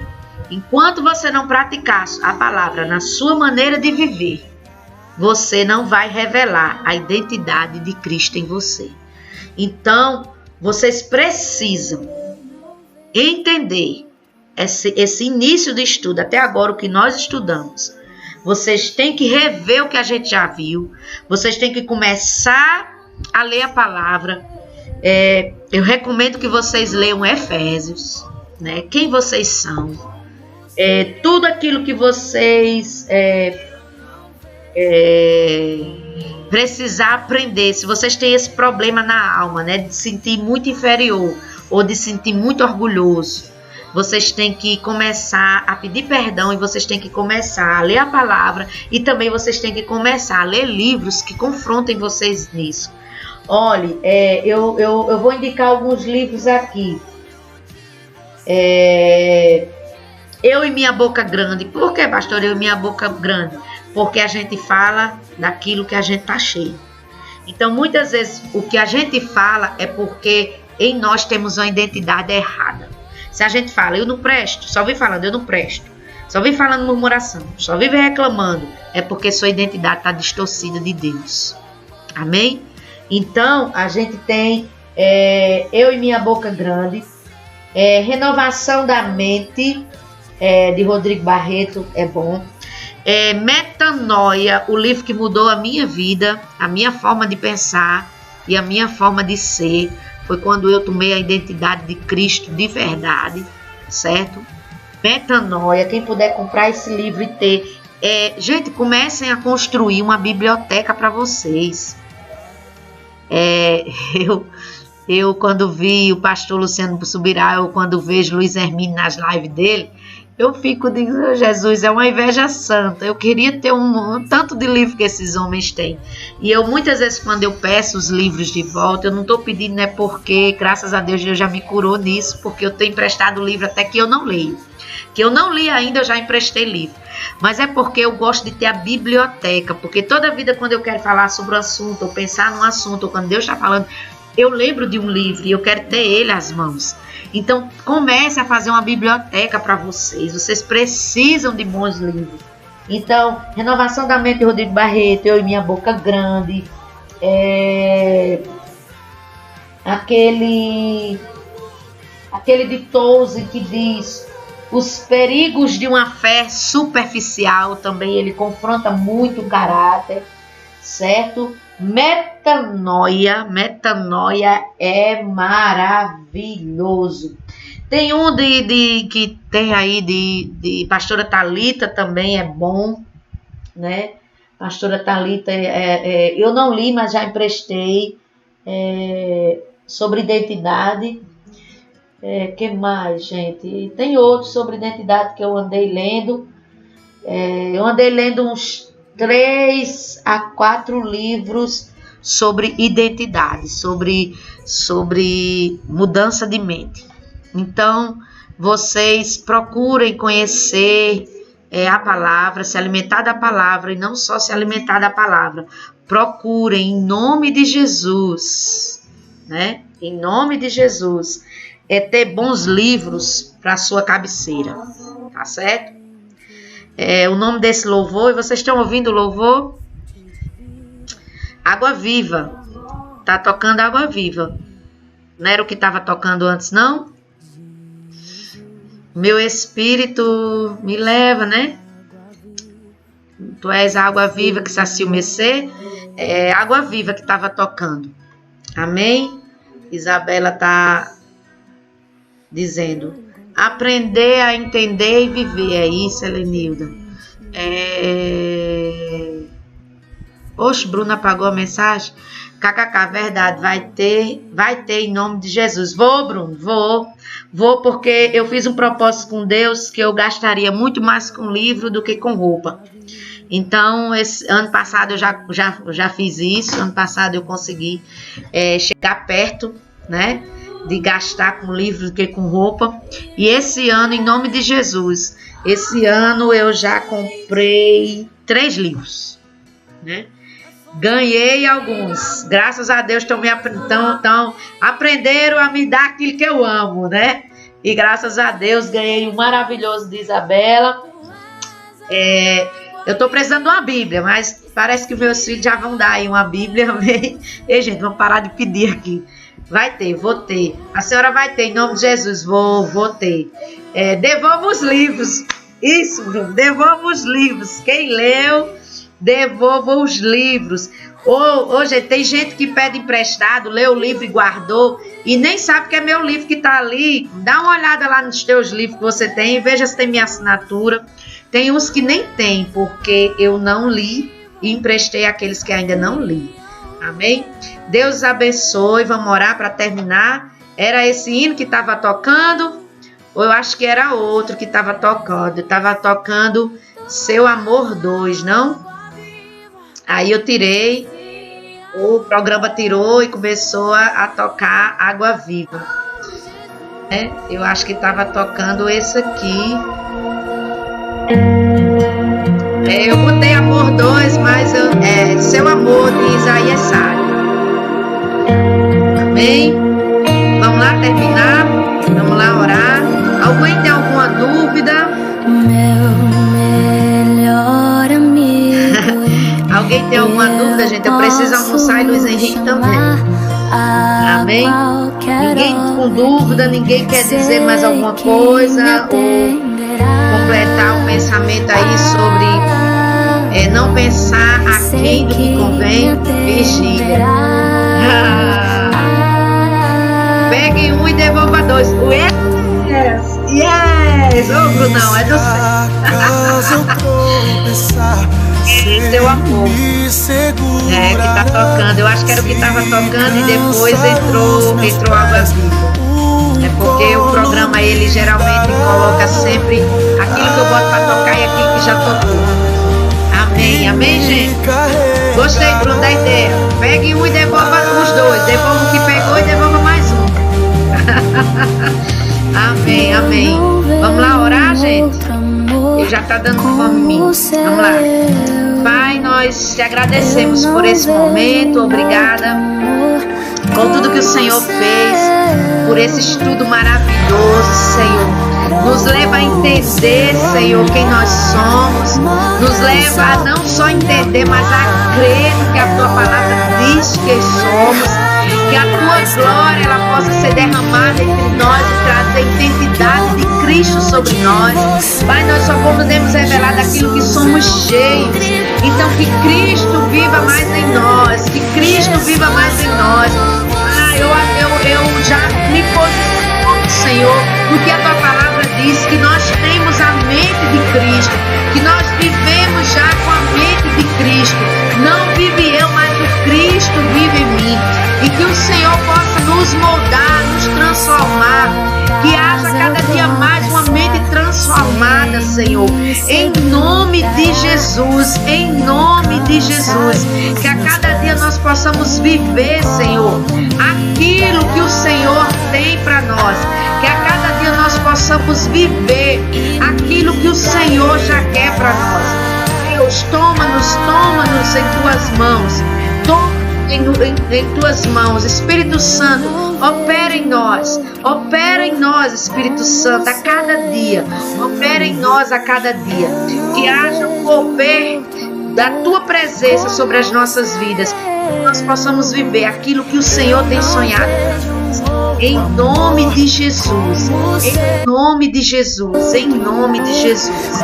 Enquanto você não praticar a palavra na sua maneira de viver, você não vai revelar a identidade de Cristo em você. Então, vocês precisam entender esse início de estudo, até agora o que nós estudamos. Vocês têm que rever o que a gente já viu. Vocês têm que começar a ler a palavra. Eu recomendo que vocês leiam Efésios, né? Quem vocês são. Tudo aquilo que vocês precisar aprender. Se vocês têm esse problema na alma, né? De se sentir muito inferior ou de se sentir muito orgulhoso, vocês têm que começar a pedir perdão e vocês têm que começar a ler a palavra e também vocês têm que começar a ler livros que confrontem vocês nisso. Olhe, eu vou indicar alguns livros aqui. Eu e Minha Boca Grande. Por que, pastor, eu e Minha Boca Grande? Porque a gente fala daquilo que a gente está cheio. Então, muitas vezes, o que a gente fala é porque em nós temos uma identidade errada. Se a gente fala, eu não presto, só vive falando, eu não presto, só vive falando murmuração, só vive reclamando, é porque sua identidade está distorcida de Deus. Amém? Então, a gente tem Eu e Minha Boca Grande, Renovação da Mente, de Rodrigo Barreto, é bom. Metanoia, o livro que mudou a minha vida, a minha forma de pensar e a minha forma de ser. Foi quando eu tomei a identidade de Cristo de verdade, certo? Metanoia, quem puder comprar esse livro e ter. Gente, comecem a construir uma biblioteca para vocês. Eu quando vi o pastor Luciano Subirá, ou quando vejo Luiz Hermínio nas lives dele, eu fico dizendo, Jesus, é uma inveja santa. Eu queria ter um tanto de livro que esses homens têm. E eu, muitas vezes, quando eu peço os livros de volta, eu não estou pedindo, né? Porque, graças a Deus, Deus já me curou nisso, porque eu tenho emprestado livro até que eu não leio. Que eu não li ainda, eu já emprestei livro. Mas é porque eu gosto de ter a biblioteca, porque toda vida, quando eu quero falar sobre o assunto, ou pensar num assunto, ou quando Deus está falando, eu lembro de um livro e eu quero ter ele às mãos. Então, comece a fazer uma biblioteca para vocês. Vocês precisam de bons livros. Então, Renovação da Mente de Rodrigo Barreto, Eu e Minha Boca Grande. Aquele de Toze que diz Os Perigos de uma Fé Superficial. Também ele confronta muito o caráter, certo? Metanoia é maravilhoso. Tem um que tem aí de Pastora Thalita, também é bom, né? Pastora Thalita, eu não li, mas já emprestei, sobre identidade. Que mais, gente? Tem outros sobre identidade que eu andei lendo. Eu andei lendo uns 3 a 4 livros sobre identidade, sobre mudança de mente. Então, vocês procurem conhecer a palavra, se alimentar da palavra, e não só se alimentar da palavra. Procurem, em nome de Jesus, né? Em nome de Jesus, ter bons livros para a sua cabeceira, tá certo? O nome desse louvor, e vocês estão ouvindo o louvor? Água Viva. Tá tocando Água Viva. Não era o que estava tocando antes, não? Meu espírito me leva, né? Tu és a água viva que sacia o meu ser. É Água Viva que estava tocando. Amém? Isabela tá dizendo... Aprender a entender e viver. É isso, Helenilda. Oxe, Bruna apagou a mensagem. KKK, verdade. Vai ter em nome de Jesus. Vou, Bruno, vou porque eu fiz um propósito com Deus que eu gastaria muito mais com livro do que com roupa. Então, esse ano passado eu já fiz isso. Ano passado eu consegui chegar perto, né? De gastar com livro do que com roupa. E esse ano, em nome de Jesus, esse ano eu já comprei 3 livros, né? Ganhei alguns, graças a Deus aprenderam a me dar aquilo que eu amo, né? E graças a Deus ganhei um maravilhoso de Isabela. Eu tô precisando de uma Bíblia, mas parece que meus filhos já vão dar aí uma Bíblia. Ei, gente, vamos parar de pedir aqui. Vai ter, vou ter. A senhora vai ter, em nome de Jesus. Vou ter. Devolva os livros. Isso, Bruno. Devolva os livros. Quem leu, devolva os livros. Gente, tem gente que pede emprestado, lê o livro e guardou, e nem sabe que é meu livro que tá ali. Dá uma olhada lá nos teus livros que você tem, e veja se tem minha assinatura. Tem uns que nem tem, porque eu não li e emprestei aqueles que ainda não li. Amém? Deus abençoe. Vamos orar para terminar. Era esse hino que estava tocando? Ou eu acho que era outro que estava tocando? Estava tocando Seu Amor 2, não? Aí eu tirei. O programa tirou e começou a tocar Água Viva. Eu acho que estava tocando esse aqui. Eu botei Amor 2, mas Seu Amor de Isaías Salles. Amém? Vamos lá terminar? Vamos lá orar? Alguém tem alguma dúvida? Meu melhor amigo. Alguém tem alguma dúvida, gente? Eu preciso almoçar e Luiz Henrique também. Amém? Ninguém com com dúvida, ninguém quer dizer mais alguma coisa ou completar o pensamento aí sobre não pensar aquém do que convém, vigília. Peguem um e devolva dois. Yes! Ô, Brunão, é do céu. Seu amor. Que tá tocando. Eu acho que era o que tava tocando e depois entrou algo assim. É porque o programa ele geralmente coloca sempre aquilo que eu boto pra tocar e aquilo que já tocou. Amém, amém, gente? Gostei, Bruno, da ideia. Pegue um e devolva os dois. Devolva o que pegou e devolva mais um. Amém, amém. Vamos lá orar, gente? Eu já tá dando fome em mim. Vamos lá. Pai, nós te agradecemos por esse momento. Obrigada por tudo que o Senhor fez, por esse estudo maravilhoso, Senhor. Nos leva a entender, Senhor, quem nós somos. Nos leva a não só entender, mas a crer no que a Tua palavra diz que somos. Que a Tua glória ela possa ser derramada entre nós e trazer a identidade de Cristo sobre nós. Pai, nós só podemos revelar daquilo que somos cheios. Então que Cristo viva mais em nós. Que Cristo viva mais em nós. Eu já me posiciono, Senhor, no que a Tua palavra diz, que nós temos a mente de Cristo, que nós vivemos já com a mente de Cristo. Não vive eu, mas o Cristo vive em mim. E que o Senhor possa nos moldar, nos transformar, que haja cada dia mais uma mente transformada, Senhor, em nome de Jesus, em nome de Jesus, que a cada dia nós possamos viver, Senhor, aquilo que o Senhor tem para nós, que a cada dia nós possamos viver aquilo que o Senhor já quer para nós. Deus, toma-nos em Tuas mãos, em Tuas mãos, Espírito Santo, opera em nós, Espírito Santo, a cada dia, opera em nós a cada dia, que haja um mover da Tua presença sobre as nossas vidas, que nós possamos viver aquilo que o Senhor tem sonhado, em nome de Jesus, em nome de Jesus, em nome de Jesus.